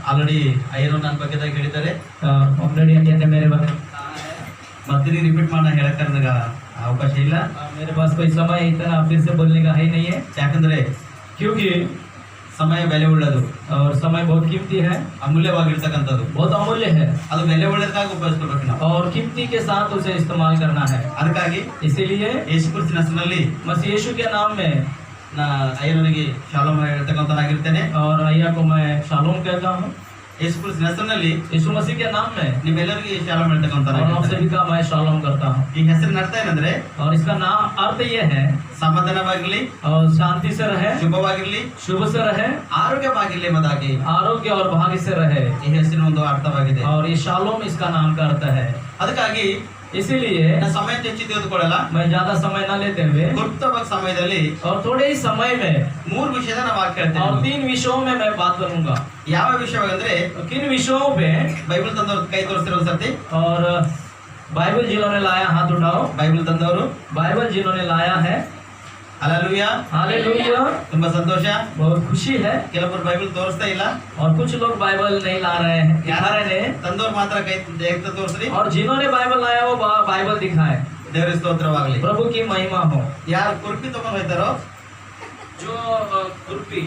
Already ಅಯ್ಯರು ನನ್ನ ಬಗ್ಗೆ ಹೇಳಿದ್ದಾರೆ. ऑलरेडी अजय ने मेरे बारे में ಮತ್ತೆ ರಿಪೀಟ್ ಮಾಡೋಣ ಹೇಳಕ್ಕೆ ನನಗೆ ಅವಕಾಶ ಇಲ್ಲ. मेरे पास कोई समय इतना फिर से बोलने का है ही नहीं है, ಯಾಕಂದ್ರೆ क्योंकि ಸಮಯ ಬೆಲೆ ಉಳ್ಳದು, और समय बहुत कीमती है, ಅಮೂಲ್ಯವಾಗಿರ್ತಕ್ಕಂಥದ್ದು. बहुत अमूल्य है ಅದು ಬೆಲೆ ಉಳ್ಳದಕ್ಕಾಗಿ ಉಪಯೋಗಿಸ್ಕೊಳ್ಬೇಕು ನಾವು. और कीमती के साथ उसे इस्तेमाल करना है. ಅದಕ್ಕಾಗಿ इसीलिए ಯೇಸು ಕ್ರಿಸ್ತನ ಹೆಸರಿನಲ್ಲಿ मसीह यीशु के नाम में ನಾ ಅಯ್ಯನಿಗೆ ಶಾಲೋಮ್ ಹೇಳ್ತಕ್ಕಂಥನಾಗಿರ್ತೇನೆ. और अय्या को मैं शालोम कहता हूँ. ಯೇಸು ಕ್ರಿಸ್ತನ ಹೆಸರಿನಲ್ಲಿ यीशु मसीह के नाम में ನಿಮ್ಮೆಲ್ಲರಿಗೆ ಶಾಲೋಮ್ और आप ಹೇಳ್ತಕ್ಕಂಥನಾಗಿರ್ತೇನೆ. सभी का मैं शालोम करता हूँ. ಈ ಹೆಸರಿನ ಅರ್ಥ ಏನಂದ್ರೆ और इसका नाम अर्थ ये है ಸಮಾಧಾನವಾಗಿರ್ಲಿ, और शांति से रहे, ಶುಭವಾಗಿರ್ಲಿ, शुभ से रहे, ಆರೋಗ್ಯವಾಗಿರ್ಲಿ ಎಂಬುದಾಗಿ आरोग्य और भाग्य से रहे. ಈ ಹೆಸರಿನ ಒಂದು ಅರ್ಥವಾಗಿದೆ. और ये शालोम इसका नाम का अर्थ है. ಅದಕ್ಕಾಗಿ इसीलिए ನಾನು ಸಮಯ ಹೆಚ್ಚು ತೆಗೆದುಕೊಳ್ಳಲ್ಲ. मैं ज्यादा समय न लेते हुए ಕ್ಲುಪ್ತವಾದ ಸಮಯದಲ್ಲಿ और थोड़े ही समय में 3 ವಿಷಯದ ನಾವು ವಾಕ್ಯ और ಹೇಳ್ತೇವೆ. 3 विषयों में मैं बात करूंगा. ಯಾವ ವಿಷಯವಾಗಂದ್ರೆ किन विषयों पे? ಬೈಬಲ್ ತಂದವರು ಕೈ ತೋರಿಸ್ತಿರೋ ಸರ್ತಿ. और बाइबल जिन्होंने लाया हाथ उठाओ. ಬೈಬಲ್ ತಂದವರು बाइबल जिन्होंने लाया है. Hallelujah, hallelujah. ತುಂಬಾ ಸಂತೋಷ. बहुत खुशी है. ಕೆಲವರು ಬೈಬಲ್ ತೋರಿಸ್ತಾ ಇಲ್ಲ, और कुछ लोग बाइबल नहीं ला रहे हैं, दिखा रहे हैं. ತಂದವರು ಮಾತ್ರ ಕೈ ಎತ್ತಿ ತೋರಿಸ್ರಿ. और जिन्होंने बाइबल लाया वो बाइबल दिखाए. ದೇವರ ಸ್ತೋತ್ರವಾಗಲಿ. प्रभु की महिमा हो. ಯಾರು ಕುರ್ಪಿ ತಗೊಂಡು ಹೋಯ್ತಾರೋ जो खुरपी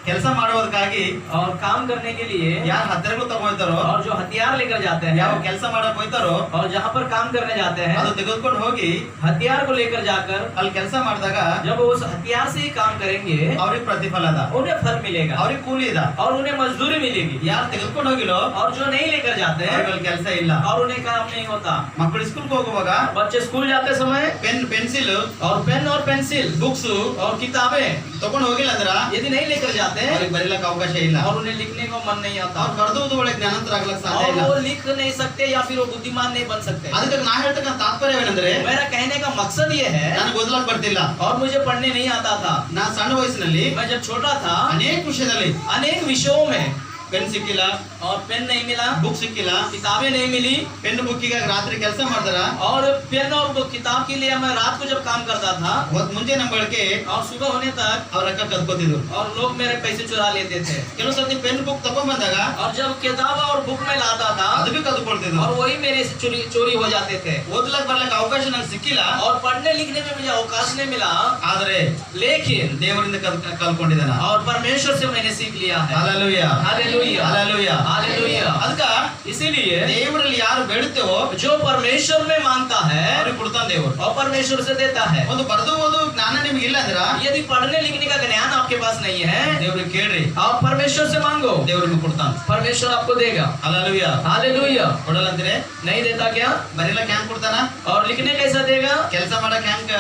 ಕೆಲಸ ಮಾಡೋದಕ್ಕಾಗಿ और काम करने के लिए ಯಾರು ಹತ್ತಿರಗಳು ತಗೊಂಡ್ತಾರೋ और जो हथियार लेकर जाते हैं ಯಾವ ಕೆಲಸ ಮಾಡಕ್ ಹೋಯ್ತಾರೋ और जहाँ पर काम करने जाते हैं ಅದು ತೆಗೆದುಕೊಂಡು ಹೋಗಿ हथियार को लेकर जाकर ಅಲ್ಲಿ ಕೆಲಸ ಮಾಡಿದಾಗ जब उस हथियार से ही काम करेंगे ಅವ್ರಿಗೆ ಪ್ರತಿಫಲ ಅದ, उन्हें फल मिलेगा ಅವ್ರಿಗೆ ಕೂಲಿ ಇದ. और उन्हें मजदूरी मिलेगी. ಯಾರು ತೆಗೆದುಕೊಂಡು ಹೋಗಿಲ್ಲೋ और जो नहीं लेकर जाते हैं ಅವ್ರಿಗೆ ಕೆಲಸ ಇಲ್ಲ. और उन्हें काम नहीं होता. ಮಕ್ಕಳು ಸ್ಕೂಲ್ಗೆ ಹೋಗುವಾಗ बच्चे स्कूल जाते समय ಪೆನ್ಸಿಲ್ और पेन और पेंसिल, ಬುಕ್ಸ್ और किताबें ತಗೊಂಡು ಹೋಗಿಲ್ಲ ಅಂದ್ರ यदि नहीं लेकर जाते हैं ಅವ್ರಿಗೆ ಬರೀಲಕ್ಕೆ ಅವಕಾಶ ಇಲ್ಲ. और उन्हें लिखने को मन नहीं आता ಅವ್ರು ಬರ್ದುವುದು ಒಳಗೆ ಜ್ಞಾನವಂತರಾಗ್ಲಕ್ಕೆ ಸಾಧ್ಯ और ಇಲ್ಲ. वो लिख नहीं सकते या फिर वो बुद्धिमान नहीं बन सकते. ಅದಕ್ಕೆ ನಾ ಹೇಳ್ತಕ್ಕಂಥ ತಾತ್ಪರ್ಯವೇನೆಂದ್ರೆ मेरा कहने का मकसद ये है, ನನಗೆ ಓದಲಕ್ಕೆ ಬರ್ತಿಲ್ಲ. और मुझे पढ़ने नहीं आता था. ನಾ ಸಣ್ಣ ವಯಸ್ಸಿನಲ್ಲಿ मैं जब छोटा था ಅನೇಕ ವಿಷಯದಲ್ಲಿ अनेक विषयों में ಪೆನ್ ಸಿಕ್ಕಿಲ್ಲ, और पेन नहीं मिला, ಬುಕ್ ಸಿಕ್ಕಿಲ್ಲ, किताबें नहीं मिली. ಪೆನ್ ಬುಕ್ಕಿಗೆ ರಾತ್ರಿ ಕೆಲಸ ಮಾಡ್ತಾರ. और पेन और किताब के लिए मैं रात को जब काम करता था ಅವತ್ತು ಮುಂಜಾನೆ ನಮ್ಮ ಬಳಕೆ और सुबह होने तक ಅವ್ರ ರೊಕ್ಕ ಕದ್ಕೋತಿದ್ರು. और लोग मेरे पैसे चुरा लेते थे. ಕೆಲವು ಸರ್ತಿ ಪೆನ್ ಬುಕ್ ತಗೊಂಡ್ ಬಂದಾಗ और जब किताब और बुक में लाता था ಅದಕ್ಕೆ ಕದ್ಕೊಳ್ತಿದ್ರು. और वही मेरे से चोरी हो जाते थे. ಓದ್ಲಕ್ ಬರ್ಲಕ್ ಅವಕಾಶ ನಂಗೆ ಸಿಕ್ಕಿಲ್ಲ, और पढ़ने लिखने में मुझे अवकाश नहीं मिला, ಆದ್ರೆ लेकिन ದೇವರಿಂದ ಕಲ್ಕೊಂಡಿದ್ದಾನ. और परमेश्वर से मैंने सीख लिया है. Hallelujah, hallelujah, hallelujah. हालेलुया. ಅದಕ್ಕ इसीलिए ದೇವರಲ್ಲಿ ಯಾರು ಬೇಡುತ್ತೇವೋ जो परमेश्वर में मांगता है ಅವ್ರಿಗೆ ಕೊಡ್ತಾನ ದೇವರು. और परमेश्वर से देता है. ಒಂದು ಬರ್ದು ಓದು ಜ್ಞಾನ ನಿಮ್ಗೆ ಇಲ್ಲ ಅಂದ್ರ यदि पढ़ने लिखने का ज्ञान आपके पास नहीं है, ದೇವ್ರಿಗೆ ಕೇಳ್ರಿ, आप परमेश्वर से मांगो, ದೇವ್ರಿಗೆ ಕೊಡ್ತಾನ. परमेश्वर आपको देगा. ಹಲ್ಲೆಲೂಯಾ. हालेलुया. ಕೊಡಲ್ಲ ಅಂದ್ರೆ नहीं देता क्या? ಬರೀಲಕ್ ಹ್ಯಾಂಗ್ ಕೊಡ್ತಾನ? और लिखने कैसा देगा? ಕೆಲಸ ಮಾಡಕ್ ಹ್ಯಾಂಗ್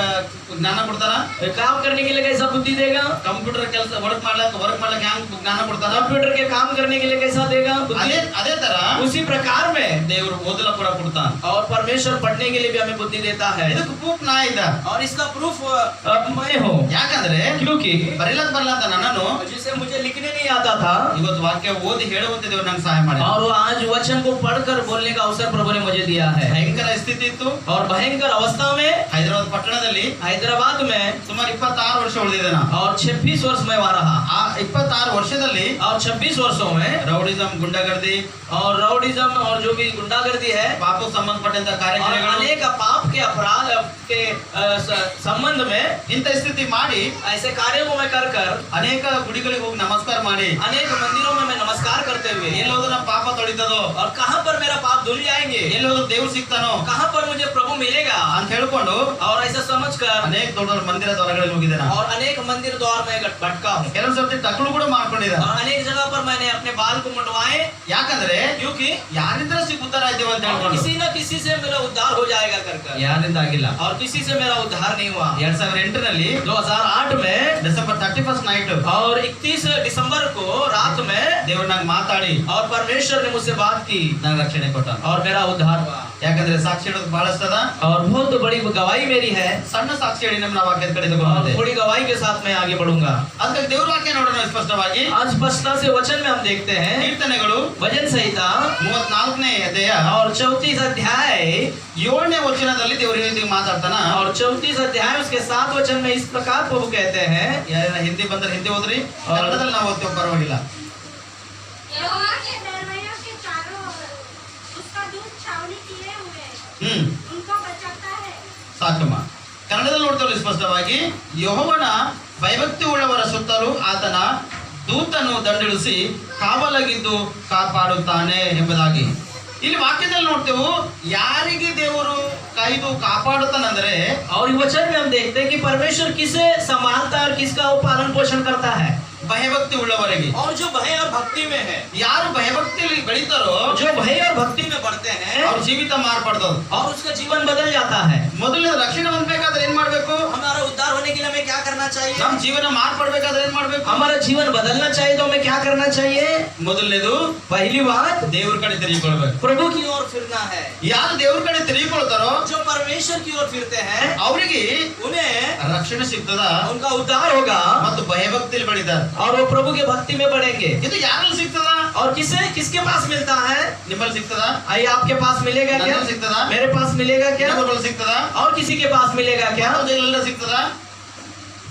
ಜ್ಞಾನ ಕೊಡ್ತಾನ? काम करने के लिए कैसा बुद्धि देगा? ಕಂಪ್ಯೂಟರ್ ಕೆಲಸ ವರ್ಕ್ ಮಾಡ್ಲಕ್ ಹ್ಯಾಂಗ್ ಜ್ಞಾನ ಕೊಡ್ತಾನ? कंप्यूटर के काम करने के लिए कैसा देगा बुद्धि? ಅದೇ ತರ उसी प्रकार में ದೇವರು ಓದಲ ಕೂಡ ಕೊಡ್ತಾನ. और परमेश्वर पढ़ने के लिए भी हमें बुद्धि देता है. ಇದಕ್ಕೆ ಪ್ರೂಫ್ ನಾ ಇದ್ದ. और इसका प्रूफ मैं हूँ, ಯಾಕಂದ್ರೆ क्योंकि ಬರೀಲಕ್ ಬರಲ್ಲ ಅಂತ ನನ್ನನ್ನು जिसे मुझे लिखने नहीं आता था ಇವತ್ತು ವಾಕ್ಯ ಓದಿ ಹೇಳುವಂತೆ ದೇವರು ನಂಗೆ ಸಹಾಯ ಮಾಡಿ. और आज वचन को पढ़कर बोलने का अवसर प्रभु ने मुझे दिया है. ಭಯಂಕರ ಸ್ಥಿತಿ ಇತ್ತು. और भयंकर अवस्था में ಹೈದರಾಬಾದ್ ಪಟ್ಟಣದಲ್ಲಿ हैदराबाद में ಸುಮಾರು 26 ವರ್ಷ ಉಳಿದಿದೆ ನಾ. और 26 वर्ष में वहाँ रहा. ಆ 26 ವರ್ಷದಲ್ಲಿ और 26 वर्षों में ರೌಡಿಸಂ, ಗುಂಡಾಗರ್ದಿ और राउडिज्म और जो भी गुंडागर्दी है ಪಾಪ ಸಂಬಂಧಪಟ್ಟಂತ और ಕಾರ್ಯಕ್ರಮಗಳು अनेक पाप के अपराध के संबंध में ಇಂಥ ಸ್ಥಿತಿ ಮಾಡಿ ऐसे कार्यों को मैं कर कर ಅನೇಕ ಗುಡಿಗಳಿಗೆ ಹೋಗಿ ನಮಸ್ಕಾರ ಮಾಡಿ अनेक मंदिरों में मैं नमस्कार करते हुए ಎಲ್ಲೋದ್ರು ನಮ್ಮ ಪಾಪ ತೊಳಿತದೋ, और कहाँ पर मेरा पाप धुल जाएंगे, ಎಲ್ಲೋದ್ರು ದೇವ್ರು ಸಿಗ್ತಾನೋ कहाँ पर मुझे प्रभु मिलेगा ಅಂತ ಹೇಳ್ಕೊಂಡು और ऐसा समझकर ಅನೇಕ ದೊಡ್ಡ ದೊಡ್ಡ ಮಂದಿರದ ಹೊರಗಡೆ ಹೋಗಿದ್ದೆ ನಾ. और अनेक मंदिर द्वार में भटका हूँ. ಕೆಲವು ಸರ್ತಿ ಟಕ್ಳು ಕೂಡ ಮಾಡ್ಕೊಂಡಿದ್ದ. और अनेक जगह पर मैंने अपने बाल को मुंडवाए, ಯಾಕಂದ್ರೆ क्योंकि ಯಾರಿಂದ ಉದ್ಧಾರ ಆಯ್ತೇವ ಅಂತ और ಹೇಳ್ಕೊಂಡು. किसी न किसी से मेरा उद्धार हो जाएगा कर कर, ಯಾರಿಂದ ಆಗಿಲ್ಲ. और किसी से मेरा उद्धार नहीं हुआ. 2008 ನಲ್ಲಿ 2008 में ಡಿಸೆಂಬರ್ 31 ನೈಟ್ और 31 दिसंबर को रात में ದೇವ್ರು ನಂಗೆ ಮಾತಾಡಿ और परमेश्वर ने मुझसे बात की ನಂಗೆ ರಕ್ಷಣೆ ಕೊಟ್ಟ. और मेरा उद्धार हुआ. ಯಾಕಂದ್ರೆ ಸಾಕ್ಷಿ ಹೇಳೋದು ಬಹಳಷ್ಟು ಅದ. और बहुत बड़ी गवाही मेरी है. ಸಣ್ಣ ಸಾಕ್ಷಿ ಹೇಳಿ ನಮ್ಮ ವಾಕ್ಯದ ಕಡೆ और ತಗೊಂಡೆ. थोड़ी गवाही के साथ मैं आगे बढ़ूंगा. ಅದಕ್ಕೆ ದೇವ್ರ ವಾಕ್ಯ ನೋಡೋಣ ಸ್ಪಷ್ಟವಾಗಿ. आज स्पष्टता से वचन में हम देखते हैं ಕೀರ್ತನೆಗಳು भजन संहिता 34ನೇ ಅಧ್ಯಾಯ और 34 अध्याय 7ನೇ ವಚನದಲ್ಲಿ ದೇವರು ಈ ರೀತಿ ಮಾತಾಡ್ತಾನ. और 34 अध्याय उसके 7 वचन में इस प्रकार प्रभु कहते हैं. ಯಾರ ಹಿಂದಿ ಬಂದ್ರೆ ಹಿಂದಿ ಓದ್ರಿ, ಕನ್ನಡದಲ್ಲಿ ನಾವು ಓದ್ತೇವೆ ಪರವಾಗಿಲ್ಲ. यहोवा के डरवैयों के चारों ओर उसका दूत छावनी किए हुए उनको बचाता है. ಸಾಕಮ್ಮ. ಕನ್ನಡದಲ್ಲಿ ನೋಡ್ತೇವೆ ಸ್ಪಷ್ಟವಾಗಿ, ಯೆಹೋವನ ಭಯಭಕ್ತಿ ಉಳ್ಳವರ ಸುತ್ತಲೂ ಆತನ ದೂತನು ದಂಡಿಳಿಸಿ ಕಾವಲಾಗಿದ್ದು ಕಾಪಾಡುತ್ತಾನೆ ಎಂಬುದಾಗಿ. ಇಲ್ಲಿ ವಾಕ್ಯದಲ್ಲಿ ನೋಡ್ತೇವೆ ಯಾರಿಗೆ ದೇವರು ಕಾಯ್ದು ಕಾಪಾಡುತ್ತಾನಂದ್ರೆ, और इस वचन में हम देखते हैं कि परमेश्वर किसे संभालता है और किसका वो पालन पोषण करता है. ಭಯಭಕ್ತಿ ಉಳ್ಳವರಿಗೆ. और जो भय और भक्ति में है, ಯಾರು ಭಯಭಕ್ತಿಯಲ್ಲಿ ಬೆಳೀತಾರೋ जो भय और भक्ति में बढ़ते हैं, ಅವ್ರ ಜೀವಿತ ಮಾರ್ಪಡ್ತದೆ. और उसका जीवन बदल जाता है. ಮೊದಲನೇ ರಕ್ಷಣೆ ಹೊಂದಬೇಕಾದ್ರೆ ಏನ್ ಮಾಡ್ಬೇಕು? हमारा उद्धार होने के लिए हमें क्या करना चाहिए? ನಮ್ಮ ಜೀವನ ಮಾರ್ಪಡ್ಬೇಕಾದ್ರೆ ಏನ್ ಮಾಡ್ಬೇಕು? हमारा जीवन बदलना चाहिए तो हमें क्या करना चाहिए? ಮೊದಲನೇದು पहली बात, ದೇವ್ರ ಕಡೆ ತಿರುಗಿಕೊಳ್ಬೇಕು. प्रभु की ओर फिरना है. ಯಾರು ದೇವ್ರ ಕಡೆ ತಿರುಗಿಕೊಳ್ತಾರೋ जो परमेश्वर की ओर फिरते हैं, ಅವರಿಗೆ उन्हें ರಕ್ಷಣೆ ಸಿಗ್ತದ उनका उद्धार होगा ಮತ್ತು ಭಯಭಕ್ತಿಯಲ್ಲಿ ಬೆಳೀತಾರೆ. और वो प्रभु के भक्ति में बढ़ेंगे. ಇದು ಯಾರಲ್ಲಿ ಸಿಗ್ತದ? और किसके पास मिलता है? ನಿಮ್ಮಲ್ಲಿ ಸಿಗ್ತದ? आइए, आपके पास मिलेगा क्या? ನನ್ನಲ್ಲಿ ಸಿಗ್ತದ? मेरे पास मिलेगा क्या? ಇನ್ನೊಬ್ಬರಲ್ಲಿ ಸಿಗ್ತದ? और किसी के पास मिलेगा क्या? ಮತ್ತೊಂದು ಎಲ್ಲೆಲ್ಲ ಸಿಗ್ತದ?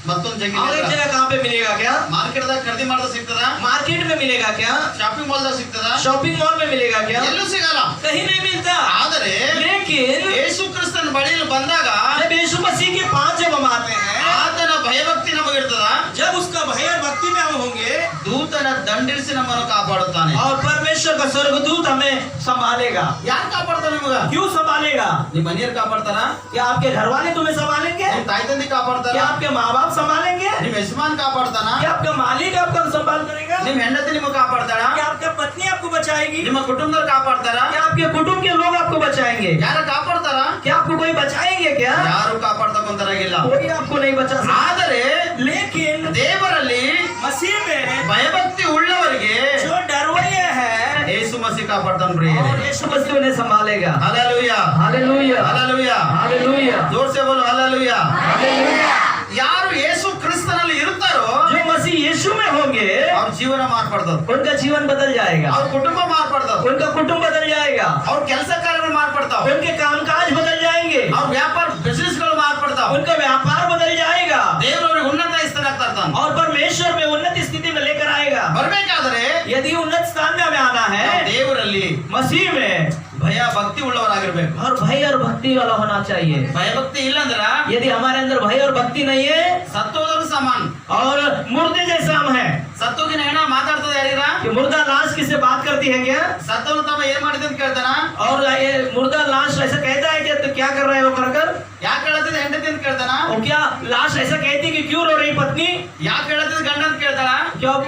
ಮತ್ತೊಂದು और एक ಜಗ್ಗಿ जगह कहाँ पे मिलेगा क्या? ಮಾರ್ಕೆಟ್ದಾಗ ಖರೀದಿ ಮಾಡೋದು ಸಿಗ್ತದ? मार्केट में मिलेगा क्या? ಶಾಪಿಂಗ್ ಮಾಲ್ದಾಗ ಸಿಗ್ತದ? शॉपिंग मॉल में मिलेगा क्या? ಎಲ್ಲೂ ಸಿಗಲ್ಲ. कहीं नहीं मिलता. ಆದರೆ लेकिन ಯೇಸು ಕ್ರಿಸ್ತನ ಬಳಿಯಲ್ಲಿ ಬಂದಾಗ जब यीशु मसीह के पास जब हम आते हैं, ಆತನ ಭಯಭಕ್ತಿ ನಮಗಿರ್ತದ. जब उसका भय और भक्ति में हम होंगे, ದೂತನ ದಂಡಿಸಿ ನಮ್ಮನ್ನು ಕಾಪಾಡುತ್ತಾನೆ. और परमेश्वर का स्वर्गदूत हमें संभालेगा. ಯಾರು ಕಾಪಾಡ್ತಾನೆ ನಿಮಗ? क्यों संभालेगा? ನಿಮ್ಮ ಮನೆಯವ್ರು ಕಾಪಾಡ್ತಾರ? क्या आपके घर वाले तुम्हें संभालेंगे? ನಿಮ್ಮ ತಾಯಿ ತಂದೆ ಕಾಪಾಡ್ತಾರ? क्या आपके माँ बाप संभालेंगे? ನಿಮ್ಮ ಯಜಮಾನ್ ಕಾಪಾಡ್ತಾನ? क्या आपका मालिक आपका संभाल करेगा? ನಿಮ್ಮ ಹೆಂಡತಿ ನಿಮಗೆ ಕಾಪಾಡ್ತಾಳ? क्या आपका पत्नी आपको बचाएगी? ನಿಮ್ಮ ಕುಟುಂಬದವ್ರು ಕಾಪಾಡ್ತಾರ? क्या आपके कुटुंब के लोग आपको बचाएंगे? ಯಾರು ಕಾಪಾಡ್ತಾರ? क्या आपको कोई बचाएंगे क्या? ಯಾರು ಕಾಪಾಡ್ತಕ್ಕಂತರಾಗಿಲ್ಲ. कोई आपको नहीं बचा सकता. ಆದರೆ लेकिन ದೇವರಲ್ಲಿ मसीह में ಭಯಭಕ್ತಿ ಉಳ್ಳವರಿಗೆ जो डरवैये है, ಯೇಸು ಮಸಿ ಕಾಪಾಡ್ತಾನೆ ಪ್ರಿಯರೇ. और यीशु मसीह उन्हें संभालेगा. ಹಲ್ಲೆಲೂಯಾ, हालेलुया, ಹಲ್ಲೆಲೂಯಾ, हालेलुया, ಜೋರ್ ಸೆ ಬೋಲೋ ಹಲ್ಲೆಲೂಯಾ. हालेलुया. ಯಾರು ಯೇಸು ಕ್ರಿಸ್ತನಲ್ಲಿ ಇರ್ತಾರೋ जो मसीह यीशु में होंगे, ಅವ್ರ ಜೀವನ ಮಾರ್ಪಡ್ತದ, उनका जीवन बदल जाएगा. ಅವ್ರ ಕುಟುಂಬ ಮಾರ್ಪಡ್ತದ, उनका कुटुंब बदल जाएगा. ಅವ್ರ ಕೆಲಸ ಕಾರ್ಯಗಳು ಮಾರ್ಪಡ್ತಾವ, उनके कामकाज बदल जाएंगे. ಅವ್ರ ವ್ಯಾಪಾರ ಬಿಸಿನೆಸ್ ಗಳು ಮಾರ್ಪಡ್ತಾವ. उनका व्यापार बदल जाएगा. ದೇವರವ್ರಿಗೆ ಉನ್ನತ ಸ್ಥಾನಕ್ಕೆ ತರ್ತಾನೆ. और परमेश्वर में उन्नत स्थिति में लेकर आएगा. ಬರ್ಬೇಕಾದ್ರೆ यदि उन्नत स्थान में हमें आना है, ನಾವು ದೇವರಲ್ಲಿ मसीह में ಭಯ ಭಕ್ತಿ ಉಳ್ಳವರಾಗಿರ್ಬೇಕು. और भय और भक्ति वाला होना चाहिए. ಭಯಭಕ್ತಿ ಇಲ್ಲ ಅಂದ್ರ यदि हमारे अंदर भय और भक्ति नहीं है, ಸತ್ತೋದ್ರು ಸಮಾನ. और मुर्दे जैसा हम हैं. ಸತ್ತೋಗಿನ ಹೆಣ ಮಾತಾಡ್ತದ ಯಾರಿರ? कि मुर्दा लाश किससे बात करती है क्या? ಸತ್ತೋರು ತಮ್ಮ ಏನ್ ಮಾಡಿದೆ ಅಂತ ಕೇಳ್ತಾನ? और ये मुर्दा लाश ऐसा कहता है कि तो क्या कर रहे हो कर? ಯಾಕೆ ಹೇಳತ್ತಿದ ಹೆಂಡತಿ ಅಂತ ಕೇಳ್ತಾನ? और क्या लाश ऐसा कहती कि क्यों रो रही पत्नी? ಯಾಕೆ ಹೇಳತ್ತಿದ ಗಂಡ ಅಂತ ಕೇಳ್ತಾನ?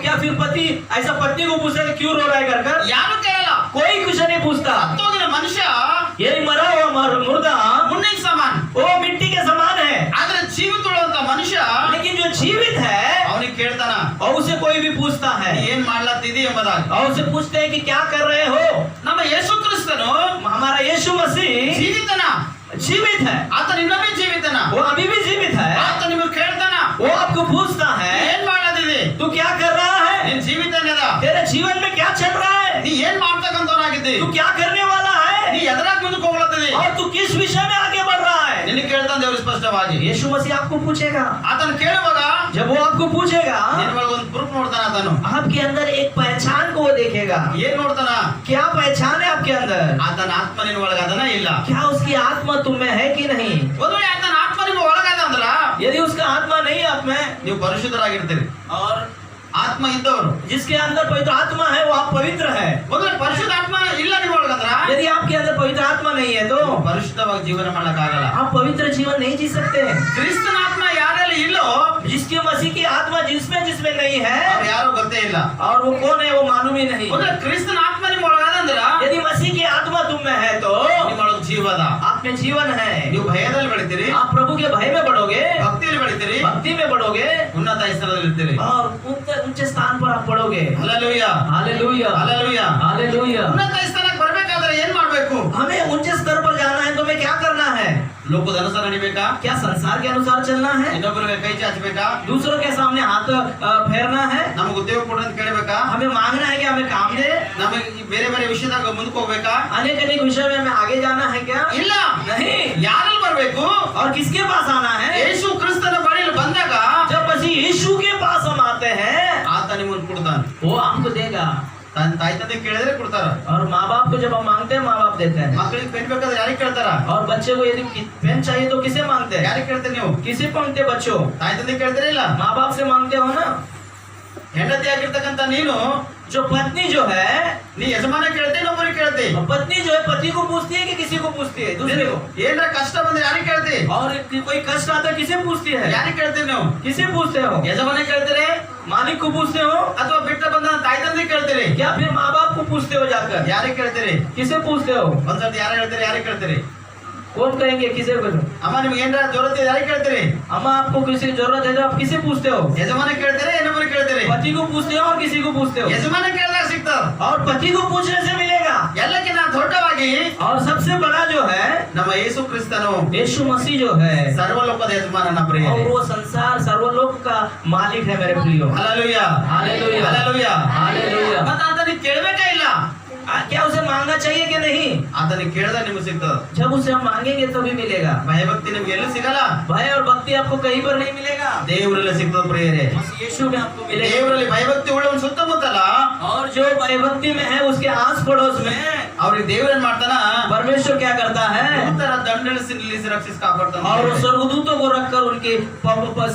क्या फिर पति ऐसा पत्नी को पूछे कि क्यों रो रहा है कर? ಯಾರು ಕೇಳಲ್ಲ. कोई कुछ नहीं पूछता. ಸತ್ತೋಗಿನ ಮನುಷ್ಯ ये मरा हुआ मुर्दा ಮುನ್ನಿಗೆ ಸಮಾನ. वो मिट्टी के समान है. ಆದ್ರೆ ಜೀವಿತ ಉಳ್ಳುವಂತ ಮನುಷ್ಯ लेकिन जो जीवित है, ಅವನಿಗೆ ಕೇಳ್ತಾನ, और उसे कोई भी पूछता है, ನೀ ಏನ್ ಮಾಡ್ಲತ್ತಿದಿ ಎಂಬುದಾಗಿ. और उसे पूछते हैं कि क्या कर रहे हो? ನಮ್ಮ ಯೇಸು ಕ್ರಿಸ್ತನು हमारा यीशु मसीह ಜೀವಿತನ, जीवित है. ಆತ ಇನ್ನೊಮ್ಮೆ ಜೀವಿತನ. वो अभी भी जीवित है. ಆತ ನಿಮಗೆ ಕೇಳ್ತಾನ, वो आपको पूछता ನೀ है, ಏನ್ ಮಾಡ್ಲತ್ತಿದಿ? तू क्या कर रहा है? ನೀನ್ ಜೀವಿತನೇದ? तेरे जीवन में क्या चल रहा है? ನೀ ಏನ್ ಮಾಡ್ತಕ್ಕಂತವನಾಗಿದ್ದಿ? तू क्या करने वाला ನೀ है? ಎದರಾಗ ಮುಂದಕ್ಕೆ ಹೋಗ್ಲತ್ತಿದಿ? और तू किस विषय में आगे बढ़ रहा है? ನಿನಗೆ ಕೇಳ್ತಾನ ದೇವರು ಸ್ಪಷ್ಟವಾಗಿ. यीशु मसीह आपको पूछेगा. ಆತನ ಕೇಳುವಾಗ जब वो आपको पूछेगा, ನಿನ್ನ ಒಳಗೆ ಒಂದು ಪ್ರೂಫ್ ನೋಡ್ತಾನ. ಆತನು आपके अंदर एक पहचान को वो देखेगा. ಏನ್ ನೋಡ್ತಾನ? क्या पहचान है आपके अंदर? ಆತನ ಆತ್ಮ ನಿನ್ನ ಒಳಗೆ ಅದನ ಇಲ್ಲ? क्या उसकी आत्मा तुम में है कि नहीं? ಒಂದು ವೇಳೆ ಆತನ ಆತ್ಮ ನಿಮ್ಮ ಒಳಗದ ಅಂದ್ರ यदि उसका आत्मा नहीं आप में, ನೀವು ಪರಿಶುದ್ಧರಾಗಿರ್ತೀರಿ. और ಆತ್ಮ ಇದ್ದವರು, जिसके अंदर पवित्र आत्मा है वो आप पवित्र है. ಒಂದು ವೇಳೆ ಪರಿಶುದ್ಧ ಆತ್ಮ ಇಲ್ಲ ನಿಮ್ಮ ಒಳಗಂದ್ರ यदि आपके अंदर पवित्र आत्मा नहीं है तो ಪರಿಶುದ್ಧವಾಗಿ ಜೀವನ ಮಾಡಕ್ಕಾಗಲ್ಲ. आप पवित्र जीवन नहीं जी सकते. ಕ್ರಿಸ್ತನ ಆತ್ಮ ಯಾರಲ್ಲಿ ಇಲ್ಲೋ जिसके मसीह की आत्मा जिसमें नहीं है, ಅವ್ರು ಯಾರು ಗೊತ್ತೇ ಇಲ್ಲ. और वो कौन है वो मालूम ही नहीं. ಒಂದು ವೇಳೆ ಕ್ರಿಸ್ತನ ಆತ್ಮ ನಿಮ್ಮ ಒಳಗದಂದ್ರ यदि मसीह की आत्मा तुम में है तो ನಿಮ್ಮೊಳಗೆ ಜೀವದ. आप में जीवन है. ನೀವು ಭಯದಲ್ಲಿ ಬೆಳಿತೀರಿ, आप प्रभु के भय में बढ़ोगे, ಭಕ್ತಿಯಲ್ಲಿ ಬೆಳಿತೀರಿ, भक्ति में बढ़ोगे, ಉನ್ನತ ಸ್ಥಾನದಲ್ಲಿ ಇರ್ತೀರಿ. और ऊंचे स्थान पर आप बढ़ोगे. Hallelujah, hallelujah, hallelujah. हालेलुया. ಉನ್ನತ ಸ್ಥಾನಕ್ಕೆ ಬರ್ಬೇಕಾದ್ರೆ ಏನ್ ಮಾಡ್ಬೇಕು? हमें ऊंचे स्तर पर जाना है तो हमें क्या करना है? ಲೋಕದ ಅನುಸಾರ ನಡಿಬೇಕಾ? क्या संसार के अनुसार चलना है? ಇನ್ನೊಬ್ಬರಿಗೆ ಕೈ ಚಾಚಬೇಕಾ? दूसरों के सामने हाथ फेरना है? ನಮಗೆ ಉದ್ಯೋಗ ಕೊಡು ಅಂತ ಕೇಳಬೇಕಾ? हमें मांगना है कि हमें काम दे? ನಮಗೆ ಈ ಬೇರೆ ಬೇರೆ ವಿಷಯದಾಗ ಮುಂದಕ್ಕೆ ಹೋಗ್ಬೇಕಾ? अनेक अनेक विषय में हमें आगे जाना है क्या? ಇಲ್ಲ. नहीं. ಯಾರಲ್ಲಿ ಬರ್ಬೇಕು? और किसके पास आना है? ಯೇಸು ಕ್ರಿಸ್ತನ ಬಳಿಯಲ್ಲಿ ಬಂದಾಗ जब मसीह यीशु के पास हम आते हैं, ಆತ ನಿಮ್ಮನ್ನು ಕೊಡ್ತಾನೆ. वो हमको देगा. ತಾಯಿ ತಂದೆ ಕೇಳಿದ್ರೆ ಕೊಡ್ತಾರ. और माँ बाप को जब हम मांगते हैं माँ बाप देते हैं। ಮಕ್ಕಳಿಗೆ ಪೆನ್ ಬೇಕಾದ್ರೆ ಯಾರಿಗೆ ಕೇಳ್ತಾರ? और बच्चे को यदि पेन चाहिए तो किसे मांगते हैं? ಯಾರಿಗೆ ಕೇಳ್ತೀರಿ ನೀವು? किसे मांगते हैं बच्चों? ತಾಯಿ ತಂದೆ ಕೇಳ್ತೀರಾ ಇಲ್ಲ? माँ बाप से मांगते हो ना। ಹೆಂಡತಿ ಆಗಿರ್ತಕ್ಕಂತ ನೀನು जो पत्नी जो है, ನೀ ಯಜಮಾನ ಕೇಳ್ತಿ, ಇನ್ನೊಬ್ಬರಿಗೆ ಕೇಳ್ತಿ. पत्नी जो है पति को पूछती है कि किसी को पूछती है? दूसरे को। ಏನಾರ ಕಷ್ಟ ಬಂದ್ರೆ ಯಾರಿಗೆ ಕೇಳ್ತಿ? और कोई कष्ट आता है किसे पूछती है? ಯಾರಿಗೆ ಕೇಳ್ತೀರಿ ನೀವು? किसे पूछते हो? ಯಜಮಾನ ಕೇಳ್ತೀರಿ मालिक को पूछते हो ಅಥವಾ ಬಿಟ್ಟ ಬಂದ ತಾಯಿ ತಂದೆ ಕೇಳ್ತೀರಿ? क्या फिर माँ बाप को पूछते हो जाकर? ಯಾರಿಗೆ ಕೇಳ್ತೀರಿ? किसे पूछते हो? ಒಂದ್ಸತಿ ಯಾರು ಹೇಳ್ತೀರಿ, ಯಾರಿಗೆ ಕೇಳ್ತೀರಿ? कौन कहेंगे किसे को? ಅಮ್ಮ ನಿಮ್ಗೆ ಏನಾರ ಜरूरत ಇದೆ ಯಾರಿಗೆ ಕೇಳ್ತೀರಿ? अम्मा आपको किसी की जरूरत है तो आप किसे पूछते हो? ಯಜಮಾನ ಕೇಳ್ತೀರಿ, ಇನ್ನೊಬ್ಬರಿಗೆ ಕೇಳ್ತೀರಿ? पति को पूछते हो और किसी को पूछते हो? ಯಜಮಾನ ಕೇಳಿದಾಗ ಸಿಗ್ತಾವ. और पति को पूछने से मिलेगा। ಎಲ್ಲಕ್ಕಿಂತ ದೊಡ್ಡವಾಗಿ और सबसे बड़ा जो है ನಮ್ಮ ಯೇಸು ಕ್ರಿಸ್ತನು यीशु मसीह जो है, ಸರ್ವಲೋಕದ ಯಜಮಾನನ ಪ್ರಿಯ. और वो संसार सर्वलोक का मालिक है मेरे प्रियो। Hallelujah, hallelujah, hallelujah, hallelujah. ಮತ್ತೆ ಆತನಿಗೆ ಕೇಳಬೇಕಾ ಇಲ್ಲ? क्या उसे मांगना चाहिए कि नहीं? ಆತನಿಗೆ ಕೇಳಿದಾಗ ನಿಮಗೆ ಸಿಗ್ತದ. जब उसे हम मांगेंगे तभी मिलेगा। ಭಯಭಕ್ತಿ ನಿಮ್ಗೆ ಎಲ್ಲೂ ಸಿಗಲ್ಲ, भय और भक्ति आपको कहीं पर नहीं मिलेगा, ದೇವರಲ್ಲಿ ಸಿಗ್ತದ ಪ್ರಿಯರೇ. बस यीशु में आपको मिलेगा। ದೇವರಲ್ಲಿ ಭಯಭಕ್ತಿ ಉಳ್ಳವನು ಸುತ್ತಮುತ್ತಲ और जो भय भक्ति में है उसके आस पड़ोस में ಅವ್ರಿಗೆ ದೇವ್ರ ಏನ್ ಮಾಡ್ತಾನ? परमेश्वर क्या करता है? ಉತ್ತರ ದಂಡಳಿಸಿ ನಿಲ್ಲಿಸಿ ರಕ್ಷಿಸಿ ಕಾಪಾಡ್ತಾನ. और वो स्वर्गदूतों को रखकर उनकी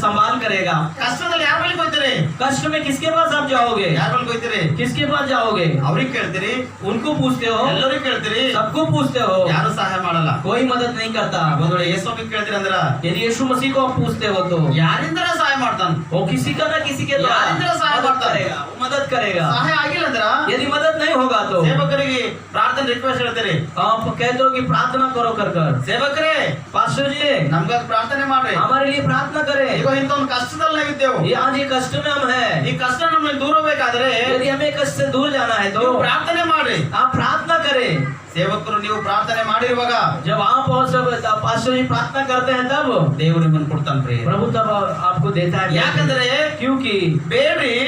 संभाल करेगा। ಕಷ್ಟದಲ್ಲಿ ಯಾರ ಬಳಿ ಹೋಗ್ತೀರಿ? कष्ट में किसके पास आप जाओगे? ಯಾರ ಬಳಿ ಹೋಗ್ತೀರಿ? किसके पास जाओगे? ಅವ್ರಿಗೆ ಕೇಳ್ತೀರಿ, उनको पूछते हो, ಎಲ್ಲರಿಗೂ ಕೇಳ್ತೀರಿ, सबको पूछते हो, ಯಾರು ಸಹಾಯ ಮಾಡಲ್ಲ. कोई मदद नहीं करता। ಒಂದ್ ವೇಳೆ ಯೇಸುವಿಗೆ ಕೇಳ್ತೀರಿ ಅಂದ್ರ यदि यीशु मसीह को आप पूछते हो तो ಯಾರಿಂದರ ಸಹಾಯ ಮಾಡ್ತಾನ? वो किसी का ना किसी के द्वारा यार, इंद्र सहाय मदद करता है। करेगा, वो मदद करेगा। ಸಹಾಯ ಆಗಿಲ್ಲ ಅಂದ್ರ यदि मदद नहीं होगा तो ಸೇವಕರಿಗೆ ಪ್ರಾರ್ಥನೆ ರಿಕ್ವೆಸ್ಟ್ ಹೇಳ್ತೀರಿ. आप कहते हो कि प्रार्थना करो कर कर। ಸೇವಕರೇ पास्टर जी ನಮ್ಗ ಪ್ರಾರ್ಥನೆ ಮಾಡ್ರಿ. हमारे लिए प्रार्थना करें। ಈಗ ಇಂತ ಒಂದು ಕಷ್ಟದಲ್ಲಿ ನಾವಿದ್ದೇವು. ये आज ये कष्ट में हम हैं। ಈ ಕಷ್ಟ ನಮ್ಮನ್ನ ದೂರ ಹೋಗ್ಬೇಕಾದ್ರೆ यदि हमें कष्ट से दूर जाना है तो ನೀವು ಪ್ರಾರ್ಥನೆ ಮಾಡ್ರಿ. आप प्रार्थना करें। ಸೇವಕರು ನೀವು ಪ್ರಾರ್ಥನೆ ಮಾಡಿರುವಾಗ जब आप और सब पास्टर जी प्रार्थना करते हैं तब ದೇವರು ನಿಮ್ಮನ್ನು ಕೊಡ್ತಾನೆ ಪ್ರಿಯ. प्रभु तब आपको देता है। ಯಾಕಂದ್ರೆ क्योंकि ಬೇಡ್ರಿ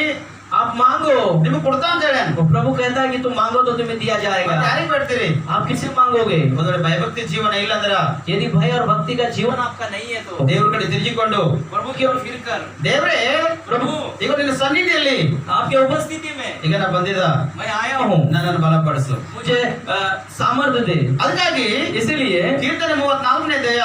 आप मांगो, ನಿಮಗೆ ಕೊಡ್ತಾ ಅಂತ ಹೇಳಿ वो प्रभु कहता है कि तुम मांगो तो तुम्हें दिया जाएगा। ಯಾರಿಗೆ ಬೇಡ್ತೀರಿ? आप किसे मांगोगे? ಒಂದ್ ವೇಳೆ ಭಯಭಕ್ತಿ ಜೀವನ ಇಲ್ಲ ಅಂದ್ರ यदि भय और भक्ति का जीवन आपका नहीं है तो ದೇವ್ರ ಕಡೆ ತಿರುಗಿಕೊಂಡು प्रभु की ओर फिर कर, ದೇವ್ರೇ प्रभु ಈಗ ನಿನ್ನ ಸನ್ನಿಧಿಯಲ್ಲಿ आपके उपस्थिति में ಈಗ ನಾ ಬಂದಿದ್ದ, मैं आया हूँ, ನನ್ನನ್ನು ಬಲಪಡಿಸು. मुझे सामर्थ्य दे। ಅದಕ್ಕಾಗಿ इसलिए ಕೀರ್ತನೆ 34ನೇ ಅಧ್ಯಾಯ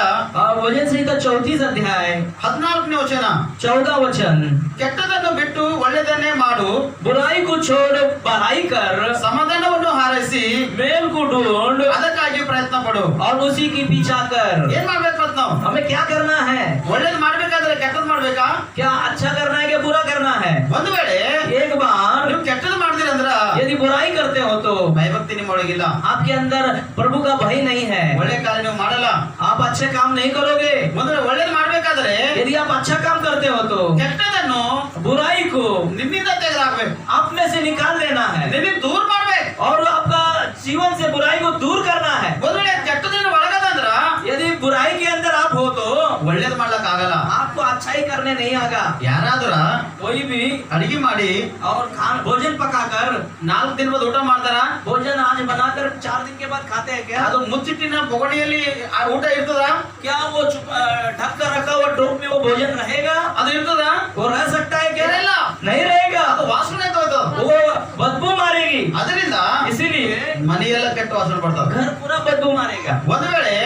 वचन संहिता 34 अध्याय 14ನೇ ವಚನ, 14 वचन, ಕೆಟ್ಟದನ್ನು ಬಿಟ್ಟು ಒಳ್ಳೆಯದನ್ನೇ ಮಾಡು, बुराई को छोड़ भलाई कर, ಸಮಾಧಾನವನ್ನು ಹಾರೈಸಿ मेल को ढूंढ ಅದಕ್ಕಾಗಿ ಪ್ರಯತ್ನ ಪಡು. और उसी की पीछा कर। ಏನ್ ಮಾಡ್ಬೇಕು ಅಂತ ನಾವು? हमें क्या करना है? ಒಳ್ಳೇದ್ ಮಾಡ್ಬೇಕಾದ್ರೆ ಕೆಟ್ಟದ್ ಮಾಡ್ಬೇಕಾ? क्या अच्छा करना है क्या बुरा करना है? ಒಂದು ವೇಳೆ एक बार ನೀವು ಕೆಟ್ಟದ್ ಮಾಡ್ತೀರ ಅಂದ್ರ यदि बुराई करते हो तो ಭಯಭಕ್ತಿ ನಿಮ್ಮೊಳಗಿಲ್ಲ, आपके अंदर प्रभु का भय नहीं है, ಒಳ್ಳೆ ಕಾರ್ಯ ನೀವು ಮಾಡಲ್ಲ. आप अच्छे काम नहीं करोगे। ಒಂದು ವೇಳೆ ಒಳ್ಳೇದ್ ಮಾಡ್ಬೇಕಾದ್ರೆ यदि आप अच्छा काम करते हो तो ಕೆಟ್ಟದನ್ನು बुराई को ನಿಮ್ಮಿಂದ ತೆಗೆದಾಕ್ಬೇಕು, आप में से निकाल लेना है ನಿಮ್ಮಿಂದ ದೂರ ಮಾಡ್ಬೇಕು. और आपका जीवन से बुराई को दूर करना है। ಒಂದು ವೇಳೆ ಕೆಟ್ಟದನ್ನ ಒಳಗದಂದ್ರ यदि बुराई के अंदर आप हो तो ಒಳ್ಳೇದ್ ಮಾಡ್ಲಕ್ ಆಗಲ್ಲ. आपको अच्छाई करने नहीं आगा। ಯಾರಾದ್ರ कोई भी ಅಡಿಗೆ ಮಾಡಿ और भोजन पकाकर 4 ದಿನ बाद ಊಟ ಮಾಡ್ತಾರ, भोजन आज बनाकर 4 दिन के बाद खाते हैं क्या? ಅದು ಮುಚ್ಚಿಟ್ಟಿನ ಬೊಗಣಿಯಲ್ಲಿ ಆ ಊಟ ಇರ್ತದ? क्या वो ढक कर रखा हुआ टोप में वो भोजन रहेगा? ಅದು ಇರ್ತದ? वो रह सकता है क्या? ಇರಲ್ಲ. नहीं रहेगा, ಅದು ವಾಸನೆ ತೋಯ್ತು. वो बदबू मारेगी। ಅದರಿಂದ इसीलिए ಮನೆಯೆಲ್ಲ ಕೆಟ್ಟ ವಾಸನೆ ಬರ್ತಾವ. घर पूरा बदबू मारेगा। ಒಂದು ವೇಳೆ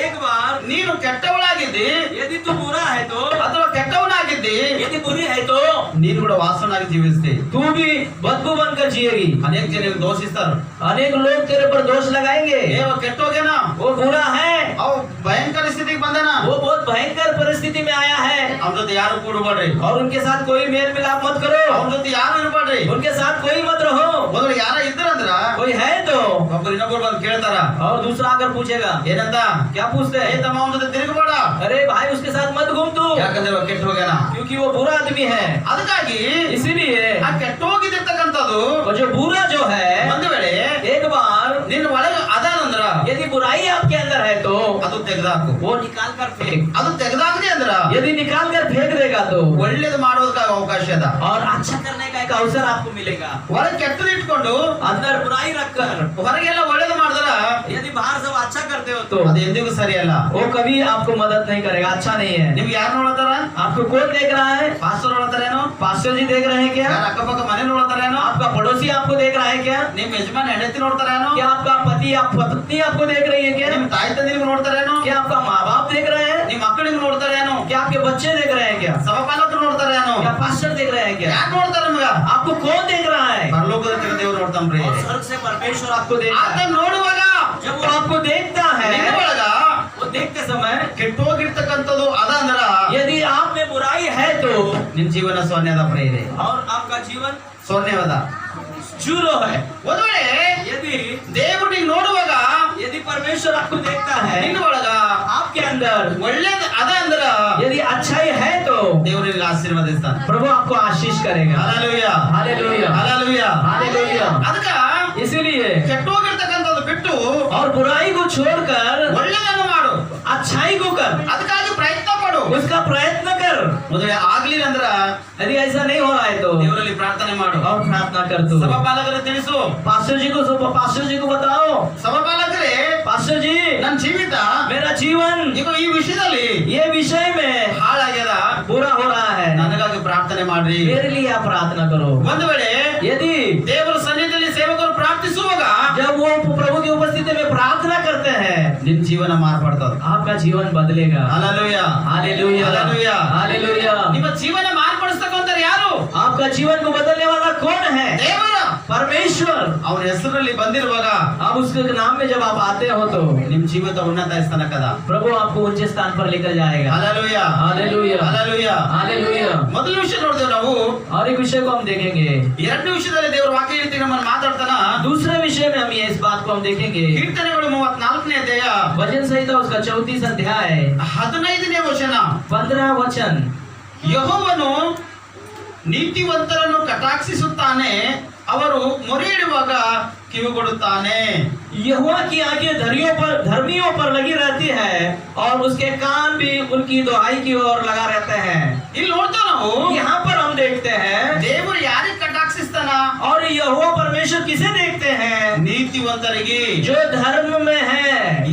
एक बार ನೀನು ಕೆಟ್ಟವಳಾಗಿದ್ದಿ यदि तू बुरा है तो, ಅಥವಾ ಕೆಟ್ಟವನಾಗಿದ್ದಿ, यदि बुरी है तो ನೀನು ಕೂಡ ವಾಸನಾಗಿ ಜೀವಿಸ್ತಿ. तू भी बदबू बनकर जिएगी। ಅನೇಕ ಜನ ದೋಷಿಸ್ತಾರ, अनेक लोग तेरे पर दोष लगाएंगे, ಏ ಅವ ಕೆಟ್ಟೋಗ್ಯಾನ, वो बुरा है, ಅವ ಭಯಂಕರ ಸ್ಥಿತಿಗೆ ಬಂದಾನ, वो बहुत भयंकर परिस्थिति में आया है। ಅವನ ಜೊತೆ ಯಾರು ಕೂಡಬೇಡ್ರಿ, और उनके साथ कोई मेल मिलाप मत करो, ಅವನ ಜೊತೆ ಯಾರು ಇರಬೇಡ್ರಿ. उनके साथ कोई मत रहो। ಒಂದು ವೇಳೆ ಯಾರ ಇದ್ರಂದ್ರ कोई है तो ಒಬ್ಬರು ಇನ್ನೊಬ್ಬರು ಬಂದು ಕೇಳ್ತಾರ, और दूसरा आकर पूछेगा, ಏನಂತ? क्या पूछते ಏ हैं? ತಮ್ಮ ಅವನ ಜೊತೆ ತಿರುಗಬೇಡ, अरे भाई उसके साथ मत घूम तू, ಯಾಕಂದ್ರೆ ಅವ ಕೆಟ್ಟ ಹೋಗ್ಯಾನ. क्योंकि वो बुरा आदमी है। ಅದಕ್ಕಾಗಿ इसीलिए ಆ ಕೆಟ್ಟೋಗಿದಿರ್ತಕ್ಕಂಥದ್ದು वो जो बुरा जो है, ಒಂದು ವೇಳೆ एक बार ನಿನ್ನ ಒಳಗೆ ಅದಾನಂದ್ರ यदि बुराई आपके अंदर है तो ಅದು ತೆಗೆದಾಕು. वो निकाल कर फेंक। ಅದು ತೆಗೆದಾಕದೆ ಅಂದ್ರ यदि निकाल कर फेंक देगा तो ಒಳ್ಳೇದು ಮಾಡೋದಕ್ಕೆ ಅವಕಾಶ ಅದ. और अच्छा करने का एक अवसर आपको मिलेगा। ಹೊರಗೆ ಕೆಟ್ಟದು ಇಟ್ಕೊಂಡು अंदर बुराई रखकर ಹೊರಗೆಲ್ಲ ಒಳ್ಳೇದು ಮಾಡಿದ್ರ यदि बाहर सब अच्छा करते हो तो ಅದು ಎಂದಿಗೂ ಸರಿ ಅಲ್ಲ. वो कभी आपको मदद नहीं करेगा, अच्छा नहीं है। ನಿಮ್ಗೆ ಯಾರು ನೋಡತಾರ? आपको कौन देख रहा है? ಪಾಸ್ಟರ್ ನೋಡತಾರೇನೋ? पास्टर जी देख रहे हैं क्या? ಯಾರ ಅಕ್ಕಪಕ್ಕ ಮನೆ ನೋಡತಾರೇನೋ? आपका पड़ोसी आपको देख रहा है क्या? ನಿಮ್ ಯಜಮಾನ ಹೆಂಡತಿ ನೋಡ್ತಾರೇನೋ? क्या आपका पति आप पत्नी आपको देख रही है क्या? ನಿಮ್ ತಾಯಿ ತಂದೆ ನಿಮ್ಗೆ ನೋಡ್ತಾರೇನೋ? क्या आपका माँ बाप देख रहे हैं? ನಿಮ್ ಮಕ್ಕಳು ನಿಮ್ಗೆ ನೋಡ್ತಾರೇನೋ? क्या आपके बच्चे देख रहे हैं क्या? ಸಭಾಪಾಲಕರು ನೋಡ್ತಾರೇನೋ? क्या पास्टर देख रहे हैं क्या? ಯಾರು ನೋಡ್ತಾರ ನಿಮ್ಗ? आपको कौन देख रहा है? ಪರಲೋಕದ ದೇವರು ನೋಡ್ತಾನ್ರಿ. और स्वर्ग से परमेश्वर आपको देख ಆತ रहा है। ನೋಡುವಾಗ जब वो आपको देखता है ನಿನ್ನ ಒಳಗ वो देखते समय ಕೆಟ್ಟೋಗಿರ್ತಕ್ಕಂಥದ್ದು ಅದ ಅಂದ್ರ यदि आप में बुराई है तो ನಿಮ್ ಜೀವನ ಸೊನ್ನೆದ ಪ್ರೇರೆ और आपका जीवन ಸೊನ್ನೆವದ. जीरो है। ಒಂದ್ ವೇಳೆ यदि ದೇವರು ನಿಂಗ್ ನೋಡುವಾಗ यदि परमेश्वर आपको देखता है ನಿನ್ನ ಒಳಗ आपके अंदर ಒಳ್ಳೇದು ಅದ ಅಂದ್ರ यदि अच्छाई है तो ದೇವರು ನಿನಗೆ ಆಶೀರ್ವದಿಸ್ತಾನೆ. प्रभु आपको आशीष करेगा। Hallelujah hallelujah hallelujah. हालेलुया। ಅದಕ್ಕ इसीलिए ಕೆಟ್ಟೋಗಿರ್ತಕ್ಕಂಥದ್ದು ಬಿಟ್ಟು और बुराई को छोड़कर ಒಳ್ಳೆದನ್ನು ಮಾಡು. अच्छाई को कर, ಅದಕ್ಕಾಗಿ ಪ್ರಯತ್ನ ಪಡು. उसका प्रयत्न कर। ಮದುವೆ ಆಗ್ಲಿಲ್ಲ ಅಂದ್ರ यदि ऐसा नहीं हो रहा है तो ದೇವರಲ್ಲಿ ಪ್ರಾರ್ಥನೆ ಮಾಡು. और प्रार्थना कर तू। ಸಭಾಪಾಲಕರು ತಿಳಿಸು. पास्टर जी को बताओ, ಸಭಾಪಾಲಕರೇ पास्टर जी ನನ್ನ ಜೀವಿತ मेरा जीवन ಈಗ ಈ ವಿಷಯದಲ್ಲಿ ये विषय में ಹಾಳಾಗ್ಯದ. बुरा हो रहा है, ನನಗಾಗಿ ಪ್ರಾರ್ಥನೆ ಮಾಡ್ರಿ. मेरे लिए आप प्रार्थना करो। ಒಂದು ವೇಳೆ यदि ದೇವರ ಸನ್ನಿಧಿಯಲ್ಲಿ ಸೇವಕರು ಪ್ರಾರ್ಥಿಸುವಾಗ जब वो प्रभु की उपस्थिति में प्रार्थना करते हैं ನಿನ್ ಜೀವನ ಮಾರ್ಪಡ್ತದ. आपका जीवन बदलेगा। Hallelujah hallelujah hallelujah. हालेलुया। ನಿಮ್ಮ ಜೀವನ ಮಾರ್ಪಡಿಸ್ತಕ್ಕಂಥವ್ರು ಯಾರು? आपका जीवन को बदलने वाला कौन है? ದೇವರ. परमेश्वर। ಅವನ ಹೆಸರಲ್ಲಿ ಬಂದಿರುವಾಗ अब उसके नाम में जब आप आते हो तो ನಿಮ್ ಜೀವಿತ ಉನ್ನತ ಸ್ಥಾನಕ್ಕದ. प्रभु आपको ऊंचे स्थान पर लेकर जाएगा। Hallelujah hallelujah hallelujah. हालेलुया। ಮೊದಲ ವಿಷಯ ನೋಡಿದೆವು ನಾವು. और एक विषय को हम देखेंगे। ಎರಡನೇ ವಿಷಯದಲ್ಲಿ ದೇವರ ವಾಕ್ಯ ರೀತಿ ನಮ್ಮನ್ನು ಮಾತಾಡ್ತಾನ. दूसरे विषय में हम ये इस बात को हम देखेंगे। ಕೀರ್ತನೆಗಳು 34ನೇ ಅಧ್ಯಾಯ भजन संहिता उसका 34 अध्याय 15ನೇ ವಚನ. 15 वचन। ಯೆಹೋವನು ನೀತಿವಂತರನ್ನು ಕಟಾಕ್ಷಿಸುತ್ತಾನೆ, ಅವರು ಮೊರೆಯಿಡುವಾಗ ಕಿವಿಗೊಡುತ್ತಾನೆ. यहोवा की आंखें धर्मियों पर लगी रहती है और उसके कान भी उनकी दुहाई की ओर लगा रहते हैं। ಇಲ್ಲಿ ನೋಡ್ತಾ ನಾವು यहाँ पर हम देखते हैं ದೇವರು ಯಾರಿಗೆ ಕಟಾಕ್ಷಿಸ್ತಾನ? और यहोवा परमेश्वर किसे देखते हैं? ನೀತಿವಂತರಿಗೆ. जो धर्म में है,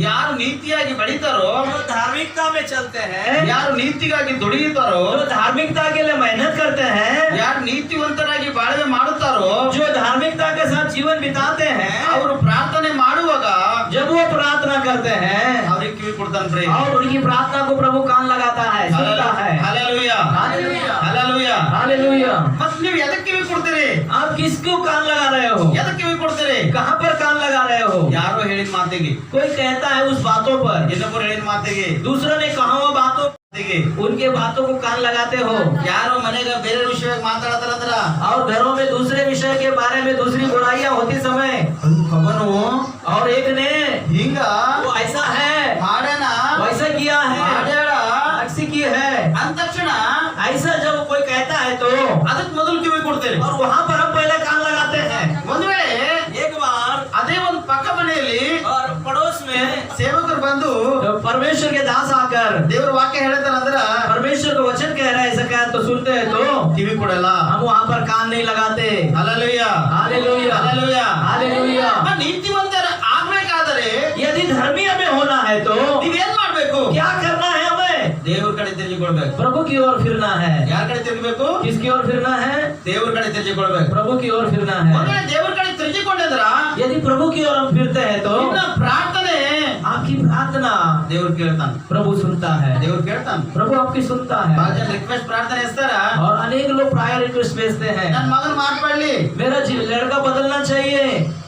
ಯಾರು ನೀತಿಯಾಗಿ ಬೆಳೀತಾರೋ, जो धार्मिकता में चलते हैं, ಯಾರು ನೀತಿಗಾಗಿ ದುಡಿಯುತ್ತಾರೋ, जो धार्मिकता के लिए मेहनत करते हैं, ಯಾರು ನೀತಿವಂತರಾಗಿ ಬಾಳ್ವೆ ಮಾಡುತ್ತಾರೋ, जो धार्मिकता के साथ जीवन बिताते हैं, ಅವರು ಪ್ರಾರ್ಥನೆ ಮಾಡುವಾಗ जब वो प्रार्थना करते हैं ಅವ್ರಿಗೆ ಕಿವಿ ಕೊಡ್ತಾನ್ರಿ. और उनकी प्रार्थना को प्रभु कान लगाता है, सुनता है। Hallelujah hallelujah hallelujah. हालेलुया। ಮತ್ ನೀವು ಎದಕ್ಕೆ ಕಿವಿ ಕೊಡ್ತೀರಿ? आप किसको कान लगा रहे हो? ಎದಕ್ಕೆ ಕಿವಿ ಕೊಡ್ತೀರಿ? कहाँ पर कान लगा रहे हो? ಯಾರೋ ಹೇಳಿದ ಮಾತಿಗೆ, कोई कहता है उस बातों पर, ಇನ್ನೊಬ್ಬರು ಹೇಳಿದ ಮಾತಿಗೆ, दूसरों ने कहा हुआ बातों, ಮಾತಿಗೆ. उनके बातों को कान लगाते हो। ಯಾರೋ ಮನೆಗೆ ಬೇರೆ ವಿಷಯ ಮಾತಾಡತಾರಂದ್ರ और घरों में दूसरे विषय के बारे में दूसरी बुराइयां होती समय ಅವನು और एक ने ಹಿಂಗ वो ऐसा है, ಮಾಡ್ಯಾನ वैसा किया है, ಮಾಡ್ಯಾಳ ऐसी की है, ಅಂದ ತಕ್ಷಣ ऐसा जब कोई कहता है तो ಅದಕ್ಕೆ ಮೊದಲು ಕಿವಿ ಕೊಡ್ತೀರಿ. और वहाँ पर हम पहले कान लगाते हैं। ಒಂದ್ ವೇಳೆ एक बार ಅದೇ ಒಂದು ಪಕ್ಕ ಮನೆಯಲ್ಲಿ और पड़ोस में ಸೇವಕರು ಬಂದು जब परमेश्वर के दास आकर ದೇವರ ವಾಕ್ಯ ಹೇಳ್ತಾರಂದ್ರ परमेश्वर का वचन कह रहा है, ऐसा कह तो सुनते हैं तो ಕಿವಿ ಕೊಡಲ್ಲ. हम वहाँ पर कान नहीं लगाते। Hallelujah hallelujah hallelujah. हालेलुया। ನೀತಿವಂತರ ಆಗ್ಬೇಕಾದರೆ यदि धर्मी हमें होना है तो ನೀವೇನ್ ಮಾಡ್ಬೇಕು? क्या करना है? हमें ದೇವ್ರ ಕಡೆ ತಿರುಗಿಕೊಳ್ಬೇಕು. प्रभु की ओर फिरना है। ಯಾರ ಕಡೆ ತಿರುಗಬೇಕು? किसकी ओर फिरना है? ದೇವ್ರ ಕಡೆ ತಿರುಗಿಕೊಳ್ಬೇಕು. प्रभु की ओर फिरना ಒಂದ್ है। ವೇಳೆ ದೇವ್ರ ಕಡೆ ತಿರುಗಿಕೊಂಡ್ರ यदि प्रभु की ओर हम फिरते हैं तो ಇನ್ನ ಪ್ರಾರ್ಥನೆ आपकी प्रार्थना ದೇವ್ರು ಕೇಳ್ತಾನ. प्रभु सुनता है। ದೇವ್ರು ಕೇಳ್ತಾನ. प्रभु आपकी सुनता ಬಹಳ है। ಜನ ರಿಕ್ವೆಸ್ಟ್ ಪ್ರಾರ್ಥನೆ ಇಸ್ತಾರ, और अनेक लोग प्रायर रिक्वेस्ट भेजते हैं, ನನ್ನ ಮಗನ್ ಮಾರ್ಪಡ್ಲಿ, मेरा लड़का बदलना चाहिए,